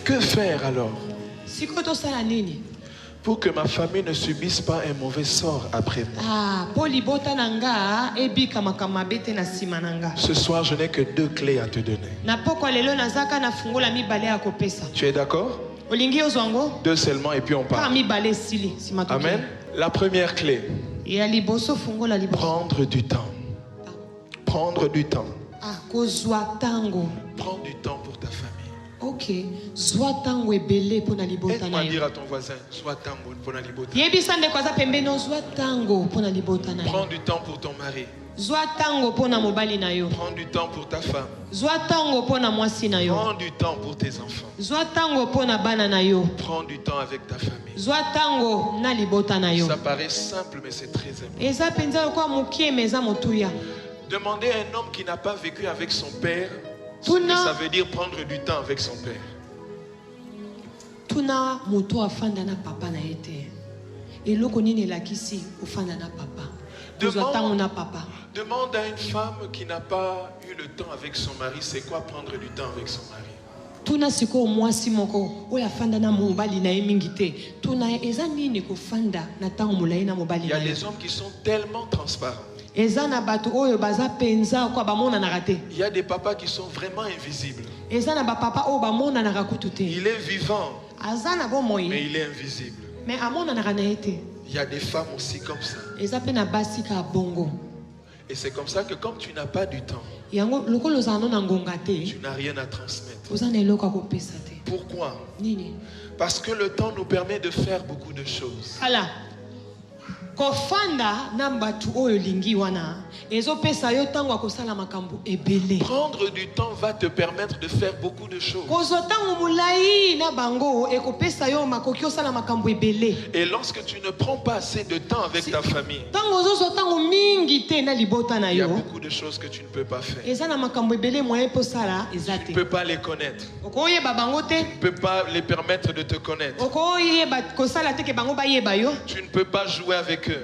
Que faire alors? Pour que ma famille ne subisse pas un mauvais sort après moi. Ce soir, je n'ai que 2 clés à te donner. Tu es d'accord? 2 seulement et puis on part. Amen. La première clé. Prendre du temps. Prendre du temps. Prends du temps pour ta famille. Ok. Aide-moi à dire à ton voisin, sois tango pour la libota. Prends du temps pour ton mari. Prends du temps pour ta femme. Prends du temps pour tes enfants. Prends du temps avec ta famille. Ça paraît simple, mais c'est très important. Demander à un homme qui n'a pas vécu avec son père, ça veut dire prendre du temps avec son père. Demande à une femme qui n'a pas eu le temps avec son mari, c'est quoi prendre du temps avec son mari? Il y a des hommes qui sont tellement transparents. Il y a des papas qui sont vraiment invisibles. Il est vivant, mais il est invisible. Il y a des femmes aussi comme ça. Et c'est comme ça que comme tu n'as pas du temps, tu n'as rien à transmettre. Pourquoi? Parce que le temps nous permet de faire beaucoup de choses. Prendre du temps va te permettre de faire beaucoup de choses. Et lorsque tu ne prends pas assez de temps avec ta famille, il y a beaucoup de choses que tu ne peux pas faire. Tu ne peux pas les connaître. Tu ne peux pas les permettre de te connaître. Tu ne peux pas jouer avec eux. Tu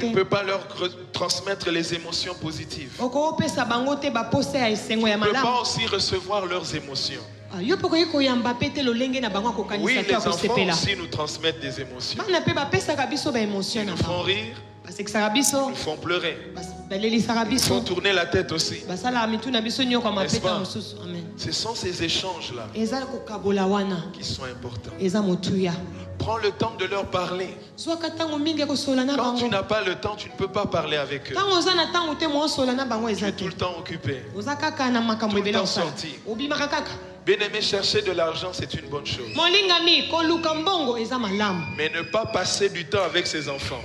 ne peux pas leur transmettre les émotions positives. Tu ne peux pas aussi recevoir leurs émotions. Oui, les enfants aussi nous transmettent des émotions. Ils nous font rire. Ils nous font pleurer. Ils font tourner la tête aussi. N'est-ce pas? Ce sont ces échanges-là qui sont importants. Prends le temps de leur parler. Quand tu n'as pas le temps, tu ne peux pas parler avec eux. Tu es tout le temps occupé. Tout le temps sorti. Bien-aimé, chercher de l'argent, c'est une bonne chose. Mais ne pas passer du temps avec ses enfants,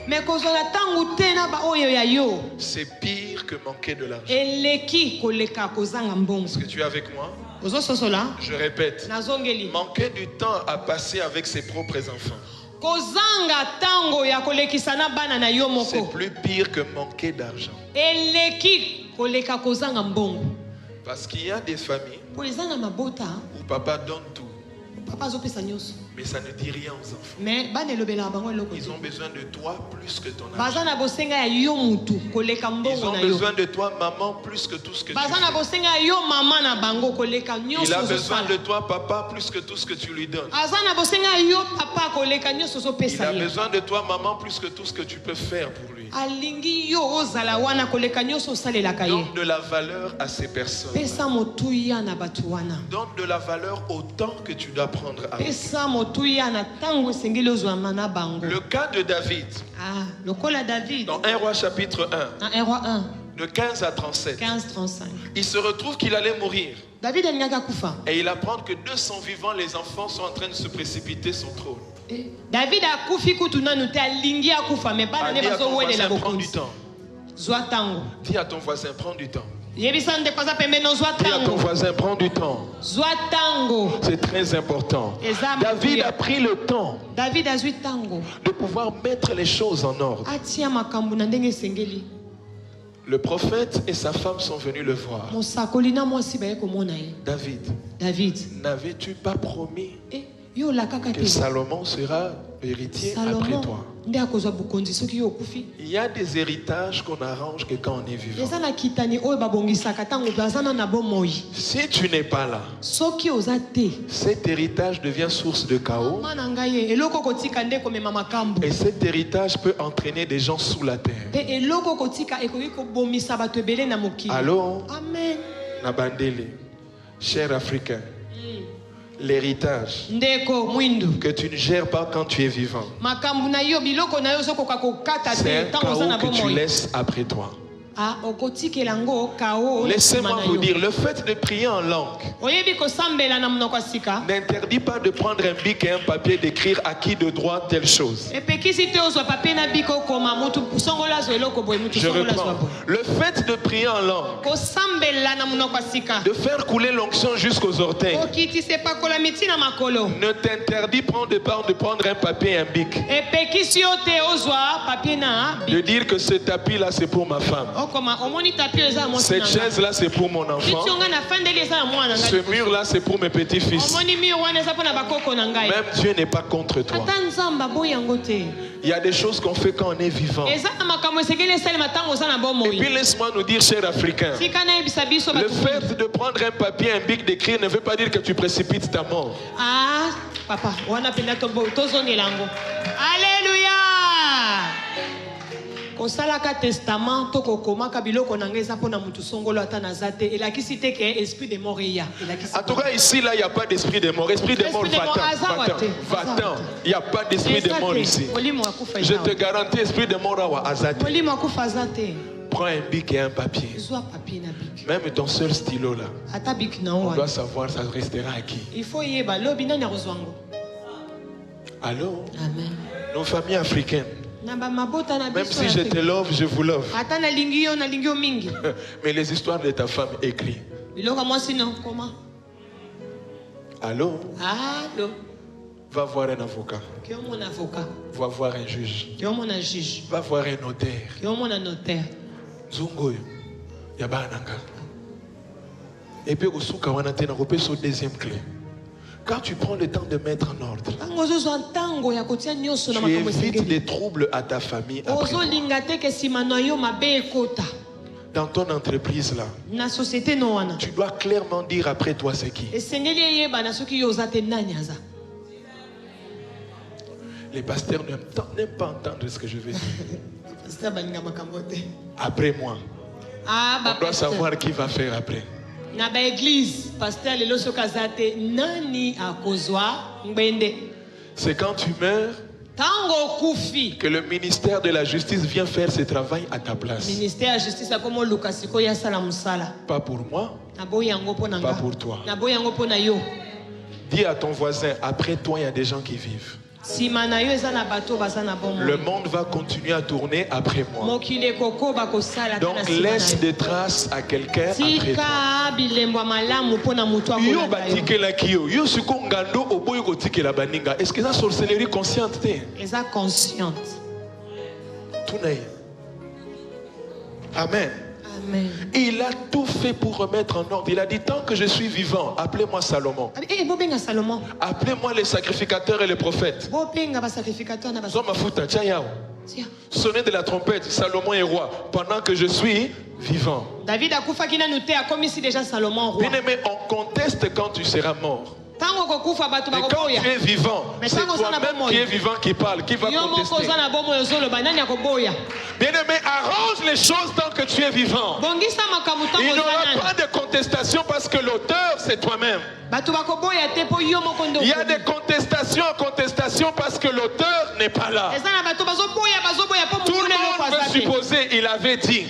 c'est pire que manquer de l'argent. Est-ce que tu es avec moi? Je répète, manquer du temps à passer avec ses propres enfants, c'est plus pire que manquer d'argent. Parce qu'il y a des familles où papa donne tout. Mais ça ne dit rien aux enfants. Mais ils ont besoin de toi plus que ton argent. Ils ont besoin de toi, maman, plus que tout ce que tu fais. Il a besoin de toi, papa, plus que tout ce que tu lui donnes. Il a besoin de toi, maman, plus que tout ce que tu peux faire pour lui. Donne de la valeur à ces personnes. Donne de la valeur au temps que tu dois prendre avec eux. Le cas de David. Dans 1 Roi chapitre 1. De 15 à 37. 15-35. Il se retrouve qu'il allait mourir. Et il apprend que de son vivant, les enfants sont en train de se précipiter sur son trône. David a kufi kutuna nute alingi akufa me bana ne bazo welela bokonzi. Zwa tango. Dis à ton voisin, prends du temps. Dis à ton voisin, prends du temps. C'est très important. David a pris le temps de pouvoir mettre les choses en ordre. Le prophète et sa femme sont venus le voir. David, n'avais-tu pas promis que Salomon sera héritier après toi? Il y a des héritages qu'on arrange que quand on est vivant. Si tu n'es pas là, cet héritage devient source de chaos. Et cet héritage peut entraîner des gens sous la terre. Allô? Amen. Nabandele, cher Africain. L'héritage que tu ne gères pas quand tu es vivant, c'est un chaos que tu laisses après toi. Laissez-moi vous dire, le fait de prier en langue n'interdit pas de prendre un bic et un papier d'écrire à qui de droit telle chose. Je reprends. Le fait de prier en langue, de faire couler l'onction jusqu'aux orteils, ne t'interdit pas de prendre un papier et un bic. De dire que ce tapis là c'est pour ma femme. Cette chaise là c'est pour mon enfant. Ce mur là c'est pour mes petits-fils. Même Dieu n'est pas contre toi. Il y a des choses qu'on fait quand on est vivant. Et puis laisse-moi nous dire, cher Africain, le fait de prendre un papier, un bic, d'écrire ne veut pas dire que tu précipites ta mort. Ah, papa, alléluia. Kosalaka testament toko komaka biloko nangeza pona mutu songolo atana zate et la kisite que esprit de mort ya. En tout cas ici là il y a pas d'esprit de mort. Esprit de mort va-t'en. Il y a pas d'esprit de mort ici. Je te garantis esprit de mort à azate. Prends un bic et un papier. Même ton seul stylo là. On doit savoir ça restera à qui. Il faut yeba lobi nani rozwango. Allô? Amen. Nos familles africaines. Même si je te love, je vous love. Mais les histoires de ta femme écrites. Allô? Allô? Va voir un avocat. Va voir un juge. Va voir un notaire. Zungoyo. Yabananga. Et puis au souka wana tena ko peso deuxième clé. Quand tu prends le temps de mettre en ordre, tu évites des troubles à ta famille après. Dans ton entreprise là, tu dois clairement dire après toi c'est qui. Les pasteurs n'aiment pas entendre ce que je veux dire. Après moi, on doit savoir qui va faire après. Naba église, pasteur lelo sokazate nani akozwa ngbende. C'est quand tu meurs tango kufi que le ministère de la justice vient faire ce travail à ta place. Ministère de la justice a comme lukasiko ya sala musala. Pas pour moi. Pas pour toi. Dis à ton voisin, après toi il y a des gens qui vivent. Le monde va continuer à tourner après moi. Donc laisse des traces à quelqu'un après toi. Est-ce que c'est sorcellerie consciente? Consciente. Amen. Amen. Il a tout fait pour remettre en ordre. Il a dit, tant que je suis vivant, appelez-moi Salomon. Appelez-moi les sacrificateurs et les prophètes. Sonnez de la trompette, Salomon est roi, pendant que je suis vivant. David a déjà Salomon roi. Bien-aimé, on conteste quand tu seras mort. Mais quand tu es vivant, c'est toi-même qui es vivant qui parle, qui va contester. Bien-aimé, arrange les choses tant que tu es vivant. Il n'y aura pas de contestation parce que l'auteur, c'est toi-même. Il y a des contestations parce que l'auteur n'est pas là. Tout le monde peut supposer, il avait dit,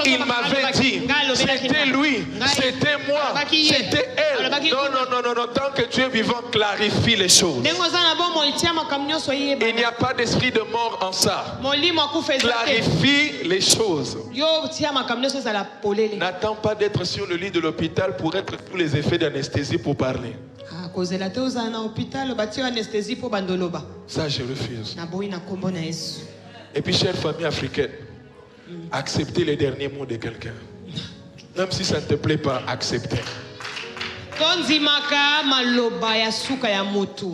il m'avait dit, c'était lui, c'était moi, c'était elle. Non, tant que tu es vivant, clarifie les choses. Il n'y a pas d'esprit de mort en ça. Clarifie les choses. N'attends pas d'être sur le lit de l'hôpital pour être sous les effets d'anesthésie pour parler. Ça, je refuse. Et puis, chère famille africaine, acceptez les derniers mots de quelqu'un. Même si ça ne te plaît pas, acceptez.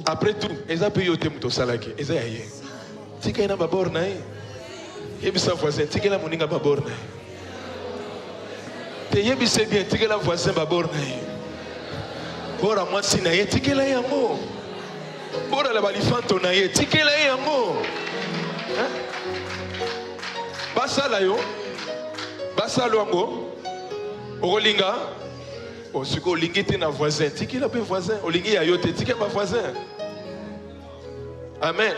Après tout, ils ont payé au thème de Salaki. Ils ont payé. Si quelqu'un n'a pas borné, il y a voisin. Si quelqu'un n'a pas borné, il y a bien. Si quelqu'un voisin n'a pas borné. Bora moi si na ye tikela yango. Bora la balifanto na ye tikela yango. Basala yo. Basalo yango. Olinga. O siko olingi te na voisin. Tikela pe voisin. Olingi ya yo te tikela ma voisin. Amen.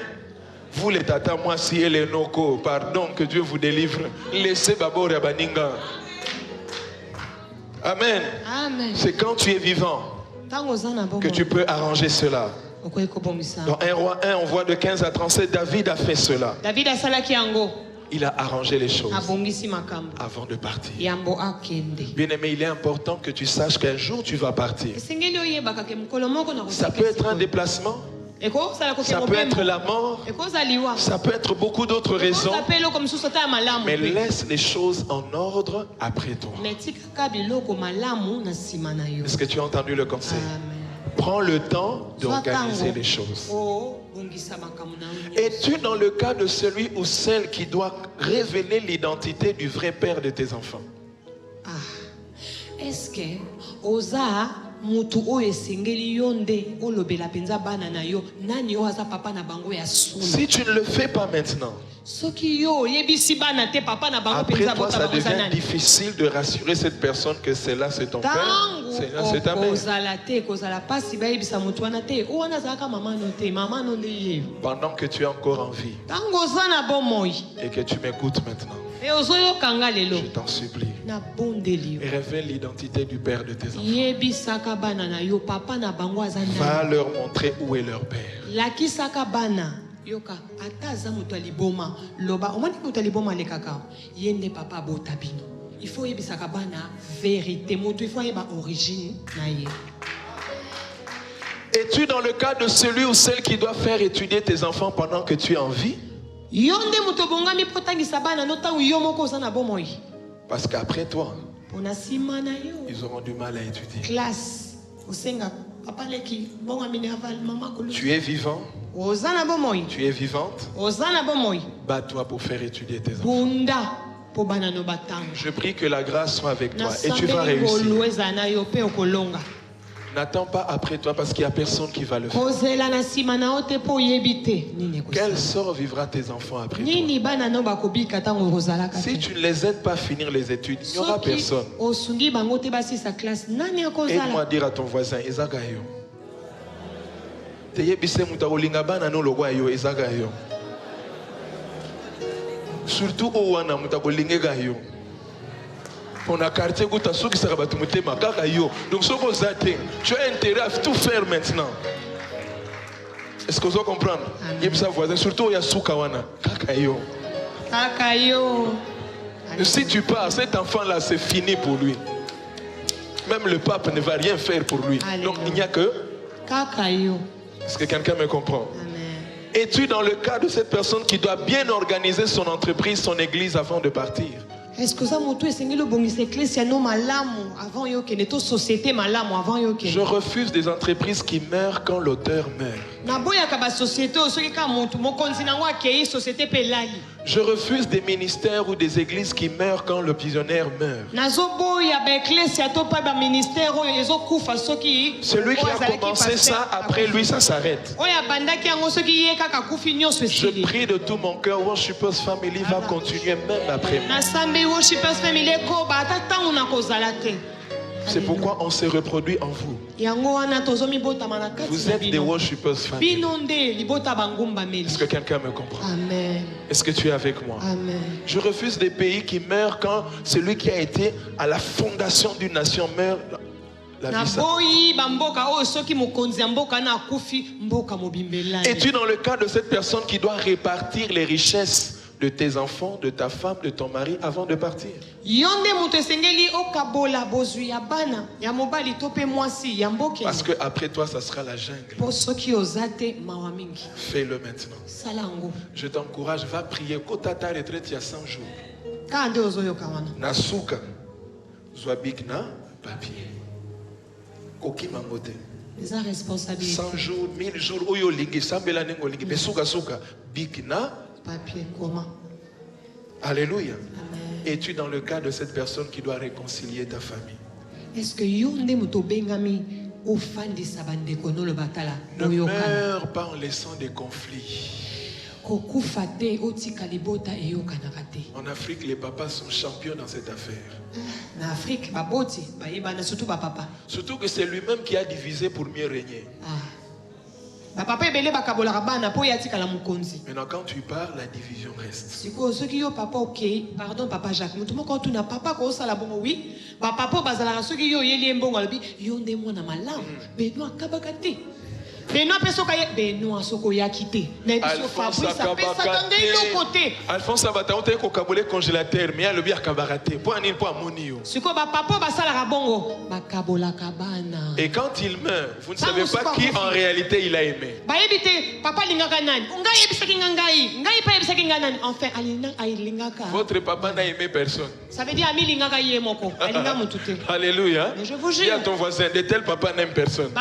Vous les tata moi si et les noko, pardon, que Dieu vous délivre. Laissez babor ya baninga. Amen. Amen. C'est quand tu es vivant que tu peux arranger cela. Dans 1 Roi 1, on voit de 15 à 37, David a fait cela. Il a arrangé les choses avant de partir. Bien-aimé, il est important que tu saches qu'un jour tu vas partir. Ça peut être un déplacement. Ça peut être la mort. Ça peut être beaucoup d'autres raisons. Mais laisse les choses en ordre après toi. Est-ce que tu as entendu le conseil? Prends le temps d'organiser les choses. Es-tu dans le cas de celui ou celle qui doit révéler l'identité du vrai père de tes enfants? Est-ce que oza mutu oyo esengeli yo nde olobela penza bana na yo nani oyo aza papa na bango ya suna? Si tu ne le fais pas maintenant, soki yo yebisi bana te papa na bango après penza toi bota ça bango devient difficile de rassurer cette personne que c'est là, c'est ton père, c'est là, c'est ta mère. Kozala te kozala pasi ba yebisa mutu wana te o wana zaka mama no te mama no nde ye. Pendant que tu es encore en vie Tango zana bomoi et que tu m'écoutes maintenant, e ozoyo kanga lelo je t'en supplie, na bondeli et révèle l'identité du père de tes enfants. yebisaka bana na yo papa na bango azana. Va leur montrer où est leur père. Lakisaka bana yoka ataza mutu aliboma loba omoni mutu aliboma le kaka yende papa botabino. Il faut yebisaka bana vérité mutu il faut yeba origine na ye. Es-tu dans le cas de celui ou celle qui doit faire étudier tes enfants pendant que tu es en vie? Yonde mutu bongami potangisa bana no tangu yo moko za na bomoi. Parce qu'après toi, Pona sima na yo ils auront du mal à étudier. classe osenga papa leki bonga minerval mama kulu. Tu es vivant, Ozana bomoi. tu es vivante, Ozana bomoi. bats-toi pour faire étudier tes enfants. Bunda po bana no batanga. Je prie que la grâce soit avec toi et tu vas réussir. Lueza yo pe okolonga. N'attends pas après toi parce qu'il n'y a personne qui va le faire. Kozela na sima na ote po yebite. Nini Quel sort vivra tes enfants après toi? Nini bana no bakobika tango kozalaka. Si tu ne les aides pas à finir les études, il n'y aura personne. Osungi bango te basi sa classe. Nani Aide-moi à akozala? dire à ton voisin, Ezagayo. Teyebise mutaolinga bana no logwa yo Ezagayo. Surtout owana mutakolingega yo. On a quartier où tu as souki sarabatu mutema kaka yo. Donc soko zate, tu as intérêt à tout faire maintenant. Est-ce que vous comprenez? Yebisa voisin, surtout ya souka wana kaka yo. Kaka yo. Si tu pars, cet enfant-là, c'est fini pour lui. Même le pape ne va rien faire pour lui. Alléluia. Donc il n'y a que... Kaka yo. Est-ce que quelqu'un me comprend? Amen. Es-tu dans le cas de cette personne qui doit bien organiser son entreprise, son église avant de partir? Est-ce que ça moto esengeli obongisa ecclesia no malamu avant yo kende to société malamu avant yo kende? Je refuse des entreprises qui meurent quand l'auteur meurt. Na boya ka ba société osoki ka moto mokonzi nango akei société pe lali. Je refuse des ministères ou des églises qui meurent quand le visionnaire meurt. Celui qui a commencé ça, après lui, ça s'arrête. Je prie de tout mon cœur, Worshipers Family va continuer même après moi. C'est pourquoi on se reproduit en vous. Vous êtes des Worshipers Family. Est-ce que quelqu'un me comprend? Amen. Est-ce que tu es avec moi? Amen. Je refuse des pays qui meurent quand celui qui a été à la fondation d'une nation meurt. La vie Es-tu dans le cas de cette personne qui doit répartir les richesses de tes enfants, de ta femme, de ton mari avant de partir? Parce que après toi, ça sera la jungle. Fais-le maintenant. Je t'encourage, va prier. Kota ta retraite il y a 100 jours. Nasuka, Zwabikna, papier. Koki mamote. 100 jours, 1000 jours, Oyo lingi, Sambela nengo lingi, Besuka suka, Bikna. Papier, comment? Alléluia. Es-tu dans le cas de cette personne qui doit réconcilier ta famille? Est-ce que yonde muto bengami ofandi sabande kono le batala? Ne meurs pas en laissant des conflits. En Afrique, les papas sont champions dans cette affaire. En Afrique, surtout papa. Surtout que c'est lui-même qui a divisé pour mieux régner. Maintenant, quand tu pars, la division reste. Pardon, papa Jacques. Quand tu n'as pas oui, papa Alphonse Abata, on t'a dit congélateur, mais il a kabaraté. Et quand il meurt, vous ne savez pas qui en réalité il a aimé. Votre papa n'a aimé personne. Ça veut dire Alléluia. Je vous jure. Dis à ton voisin, de tel papa n'aime personne.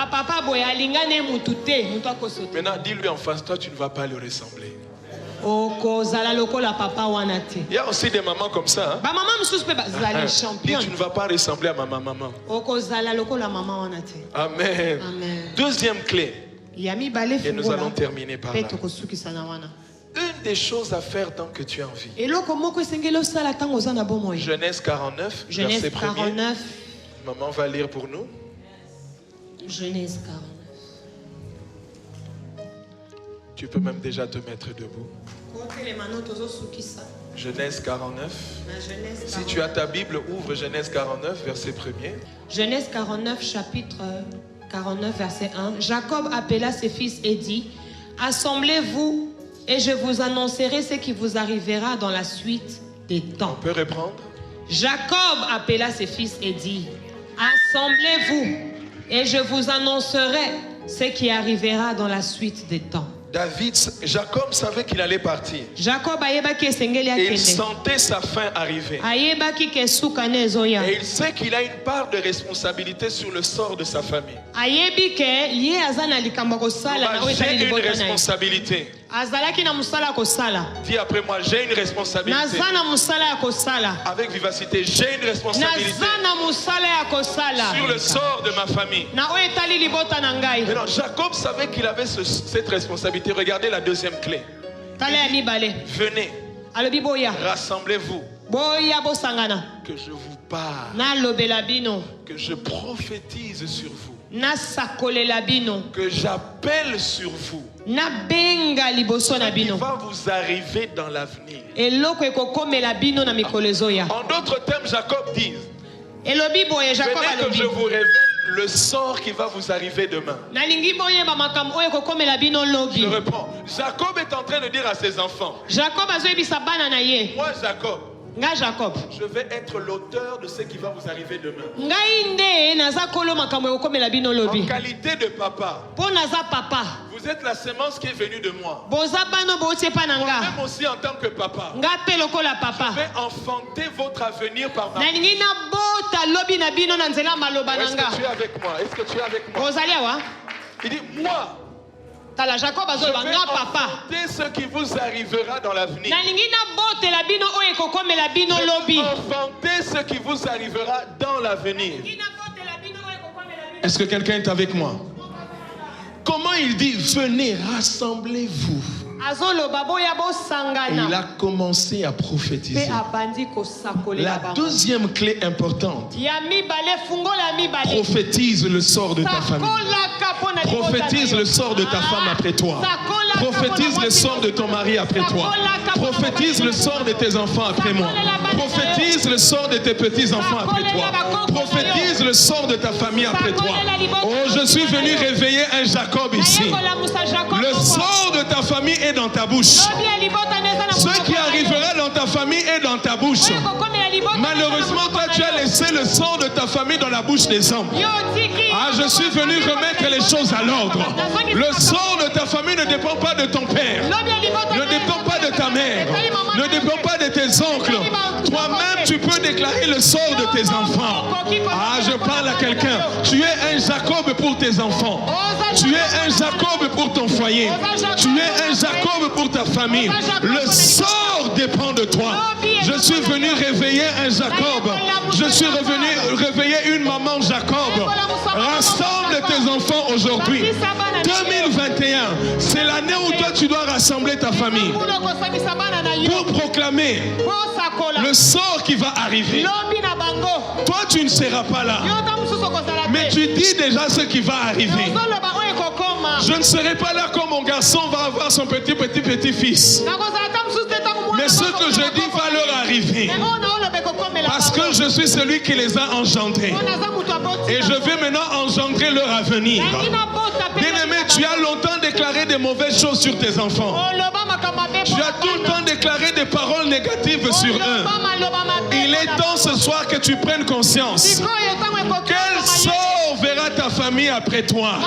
Maintenant, dis-lui en face, toi tu ne vas pas le ressembler. Il y a aussi des mamans comme ça. Hein? Dis, tu ne vas pas ressembler à ma maman. Amen. Deuxième clé. Et nous allons terminer par là. Une des choses à faire tant que tu as envie. Genèse 49, verset 1er. Maman va lire pour nous. Genèse 49. Tu peux même déjà te mettre debout. Genèse 49. Si tu as ta Bible, ouvre Genèse 49, verset 1er. Genèse 49, chapitre 49, verset 1. Jacob appela ses fils et dit: assemblez-vous et je vous annoncerai ce qui vous arrivera dans la suite des temps. On peut reprendre. Jacob appela ses fils et dit: assemblez-vous et je vous annoncerai ce qui arrivera dans la suite des temps. Jacob savait qu'il allait partir. Et il sentait sa fin arriver. Et il sait qu'il a une part de responsabilité sur le sort de sa famille. J'ai une responsabilité. Dis après moi, j'ai une responsabilité. Avec vivacité, j'ai une responsabilité sur le sort de ma famille. Maintenant, Jacob savait qu'il avait cette responsabilité. Regardez la deuxième clé. Venez, rassemblez-vous, que je vous parle, que je prophétise sur vous, que j'appelle sur vous ce qui va vous arriver dans l'avenir. En d'autres termes, Jacob dit: venez que je vous révèle le sort qui va vous arriver demain. Je reprends. Jacob est en train de dire à ses enfants: moi Jacob, Jacob. Je vais être l'auteur de ce qui va vous arriver demain. En qualité de papa, vous êtes la sémence qui est venue de moi. Moi-même aussi en tant que papa, je vais enfanter votre avenir par ma bouche. Est-ce que tu es avec moi? Est-ce que tu es avec moi? Il dit, moi, je vais enfanter ce qui vous arrivera dans l'avenir. Je vais enfanter ce qui vous arrivera dans l'avenir. Est-ce que quelqu'un est avec moi? Comment il dit, venez, rassemblez-vous. Il a commencé à prophétiser. La deuxième clé importante, prophétise le sort de ta famille. Prophétise le sort de ta femme après toi. Prophétise le sort de ton mari après toi. Prophétise le sort de tes enfants après moi. Prophétise le sort de tes petits-enfants après toi. Prophétise le sort de ta famille après toi. Oh, je suis venu réveiller un Jacob ici. Le sort de ta famille est dans ta bouche. Ce qui arrivera dans ta famille est dans ta bouche. Malheureusement, toi, tu as laissé le sort de ta famille dans la bouche des hommes. Ah, je suis venu remettre les choses à l'ordre. Le sort de ta famille ne dépend pas de ton père, ne dépend pas de ta mère, ne dépend pas de tes oncles. Toi-même, tu peux déclarer le sort de tes enfants. Ah, je parle à quelqu'un. Tu es un Jacob pour tes enfants. Tu es un Jacob pour ton foyer. Tu es un Jacob pour ta famille. Le sort dépend de toi. Je suis venu réveiller un Jacob. Je suis revenu réveiller une maman Jacob. Rassemble tes enfants aujourd'hui. 2021, c'est l'année où toi tu dois rassembler ta famille pour proclamer le sort qui va arriver. Toi tu ne seras pas là, mais tu dis déjà ce qui va arriver. Je ne serai pas là quand mon garçon va avoir son petit-fils. Mais ce que je dis va leur arriver. Parce que je suis celui qui les a engendrés. Et je vais maintenant engendrer leur avenir. Bien-aimé, tu as longtemps déclaré des mauvaises choses sur tes enfants. Tu as tout le temps déclaré des paroles négatives sur eux. Il est temps ce soir que tu prennes conscience. Quel sort verra ta famille après toi?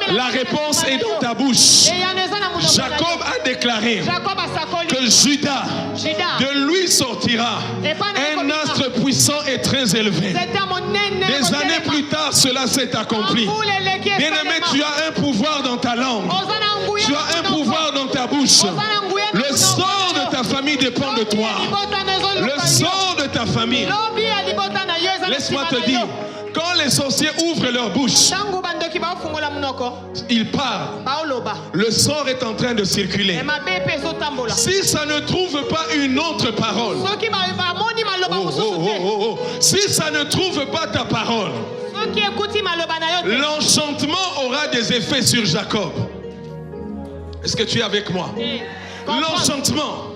La réponse est dans ta bouche. Jacob a déclaré que Judas, de lui sortira un astre puissant et très élevé. Des années plus tard, cela s'est accompli. Bien-aimé, tu as un pouvoir dans ta langue. Tu as un pouvoir dans ta bouche. Le sort de ta famille dépend de toi. Le sort de ta famille. Laisse-moi te dire, quand les sorciers ouvrent leur bouche, ils parlent. Le sort est en train de circuler. Si ça ne trouve pas une autre parole, si ça ne trouve pas ta parole, l'enchantement aura des effets sur Jacob. Est-ce que tu es avec moi? L'enchantement.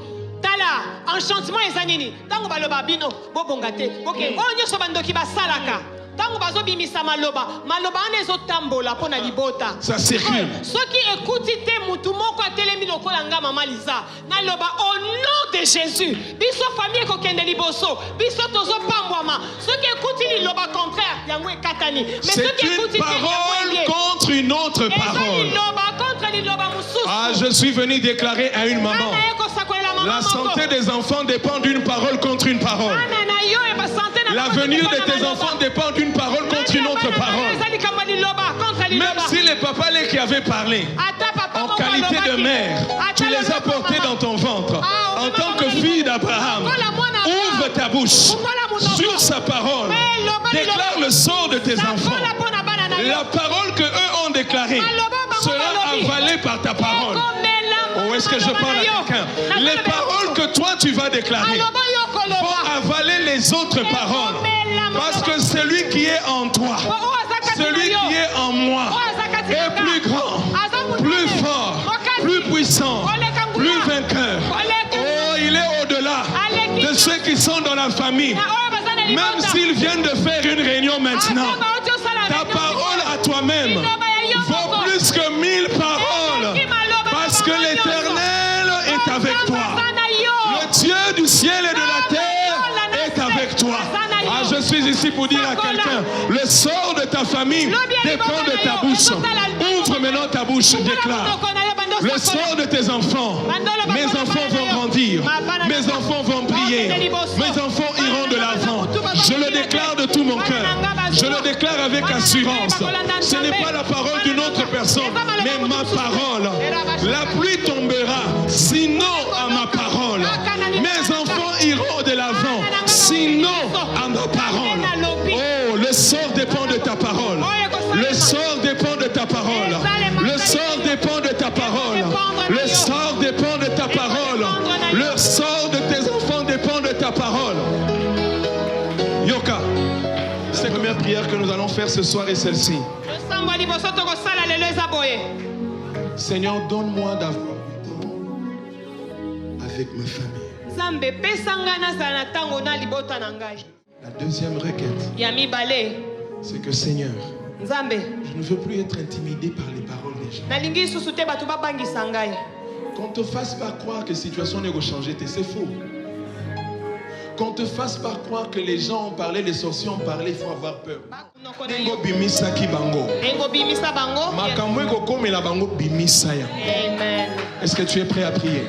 Enchantement ezanini. Tango baloba bino bobongate. OK. Onyo so bandoki basalaka. Tango bazobimisa maloba. Maloba anezo tambola pona libota. Ça circule. Ceux qui écoutent te mutu moko atelemi lokola nga mama Lisa. Na loba au nom de Jésus. Biso famille ko kende liboso. Biso tozo pambwama. Ceux qui écoutent loba contraire yango ekatani. Mais ceux qui écoutent c'est une parole contre une autre parole. Ah, je suis venu déclarer à une maman. La santé des enfants dépend d'une parole contre une parole. L'avenir de tes enfants dépend d'une parole contre une autre parole. Même si les papas qui avaient parlé, en qualité de mère, tu les as portés dans ton ventre. En tant que fille d'Abraham, ouvre ta bouche sur sa parole. Déclare le sort de tes enfants. La parole que eux ont déclarée sera avalée par ta parole. Ou est-ce que je parle à quelqu'un? Les paroles que toi tu vas déclarer vont avaler les autres paroles. Parce que celui qui est en toi, celui qui est en moi, est plus grand, plus fort, plus puissant, plus vainqueur. Oh, il est au-delà de ceux qui sont dans la famille. Même s'ils viennent de faire une réunion maintenant, ta parole à toi-même vaut plus que 1000 paroles. Parce que l'Éternel est avec toi. Le Dieu du ciel et de la terre suis ici pour dire à quelqu'un, le sort de ta famille dépend de ta bouche. Ouvre maintenant ta bouche, déclare. Le sort de tes enfants. Mes enfants vont grandir. Mes enfants vont briller. Mes enfants iront de l'avant. Je le déclare de tout mon cœur. Je le déclare avec assurance. Ce n'est pas la parole d'une autre personne, mais ma parole. La pluie tombera, sinon à ma parole. Mes enfants iront de l'avant, sinon à ma parole. Oh, le sort dépend de ta parole. Le sort dépend de ta parole. Le sort dépend de ta parole. Le sort dépend de ta parole. Le sort de tes enfants dépend de ta parole. Yoka, c'est la première prière que nous allons faire ce soir et celle-ci. Seigneur, donne-moi d'avoir du temps avec ma famille. La deuxième requête, c'est que Seigneur, je ne veux plus être intimidé par les paroles des gens. Qu'on ne te fasse pas croire que la situation n'est pas changée, c'est faux. Qu'on ne te fasse pas croire que les gens ont parlé, les sorciers ont parlé, il faut avoir peur. Est-ce que tu es prêt à prier?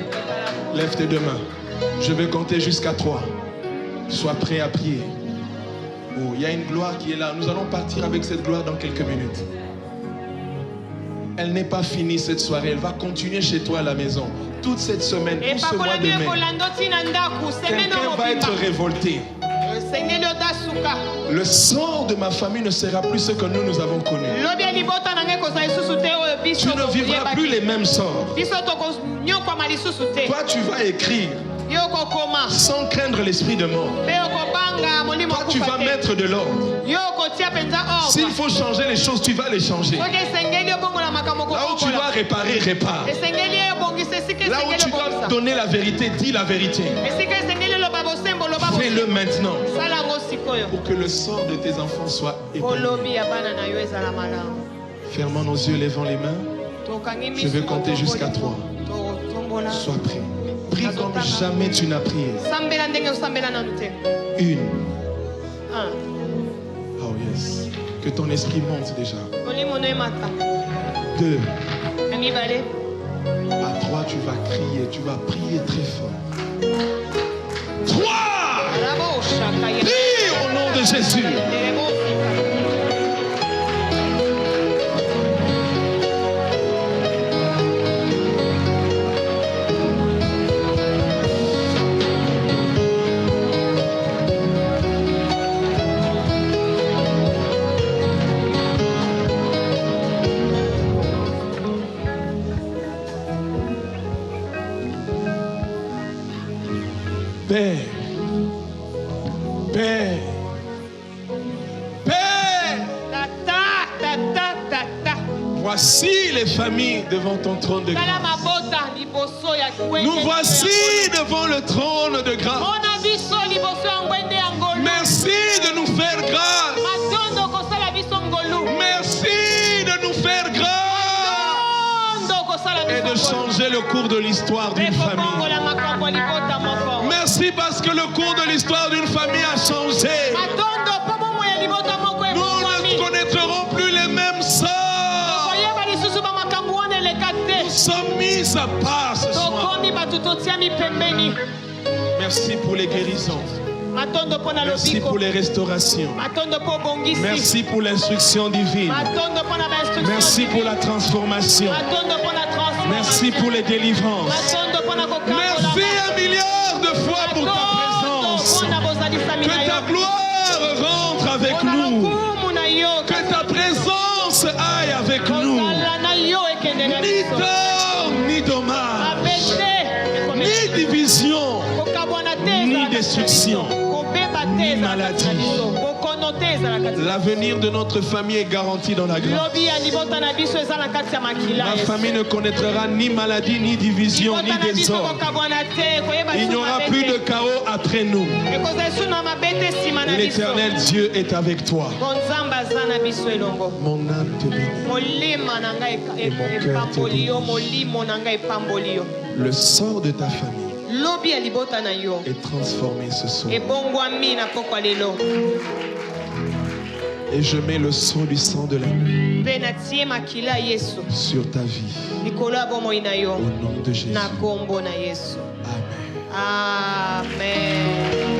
Lève tes deux mains. Je vais compter jusqu'à 3. Sois prêt à prier. Oh, il y a une gloire qui est là. Nous allons partir avec cette gloire dans quelques minutes. Elle n'est pas finie cette soirée. Elle va continuer chez toi à la maison. Toute cette semaine, tout ce mois de mai. Quelqu'un va être révolté. Le sort de ma famille ne sera plus ce que nous avons connu. Tu ne vivras plus les mêmes sorts. Toi, tu vas écrire sans craindre l'esprit de mort. Toi, tu vas mettre de l'ordre. S'il faut changer les choses, tu vas les changer. Là où tu dois réparer, répare. Là où tu dois donner la vérité, dis la vérité. Fais-le maintenant pour que le sort de tes enfants soit épargné. Fermons nos yeux, levons les mains. Je vais compter jusqu'à 3. Sois prêt. Prie comme jamais tu n'as prié. 1. Oh yes. Que ton esprit monte déjà. 2. À 3, tu vas crier. Tu vas prier très fort. 3. Prie au nom de Jésus. Père, Père, Père, voici les familles devant ton trône de grâce. Nous voici devant le trône de grâce. Merci de nous faire grâce. Merci de nous faire grâce et de changer le cours de l'histoire d'une famille. Merci parce que le cours de l'histoire d'une famille a changé. Nous ne connaîtrons plus les mêmes sorts. Nous sommes mis à part ce soir. Merci pour les guérisons. Merci pour les restaurations. Merci pour l'instruction divine. Merci pour la transformation. Merci pour les délivrances. Merci 1 milliard de fois pour ta présence. Que ta gloire rentre avec nous. Que ta présence aille avec nous. Ni tort, ni dommage, ni division, ni destruction, ni maladie. L'avenir de notre famille est garanti dans la grâce. Ma famille ne connaîtra ni maladie, ni division, ni désordre. Il n'y aura plus de chaos après nous. L'Éternel Dieu est avec toi. Mon âme te bénit et mon cœur te bénit. Le sort de ta famille est transformé ce soir. Et je mets le sceau du sang de l'agneau sur ta vie. Au nom de Jésus. Amen.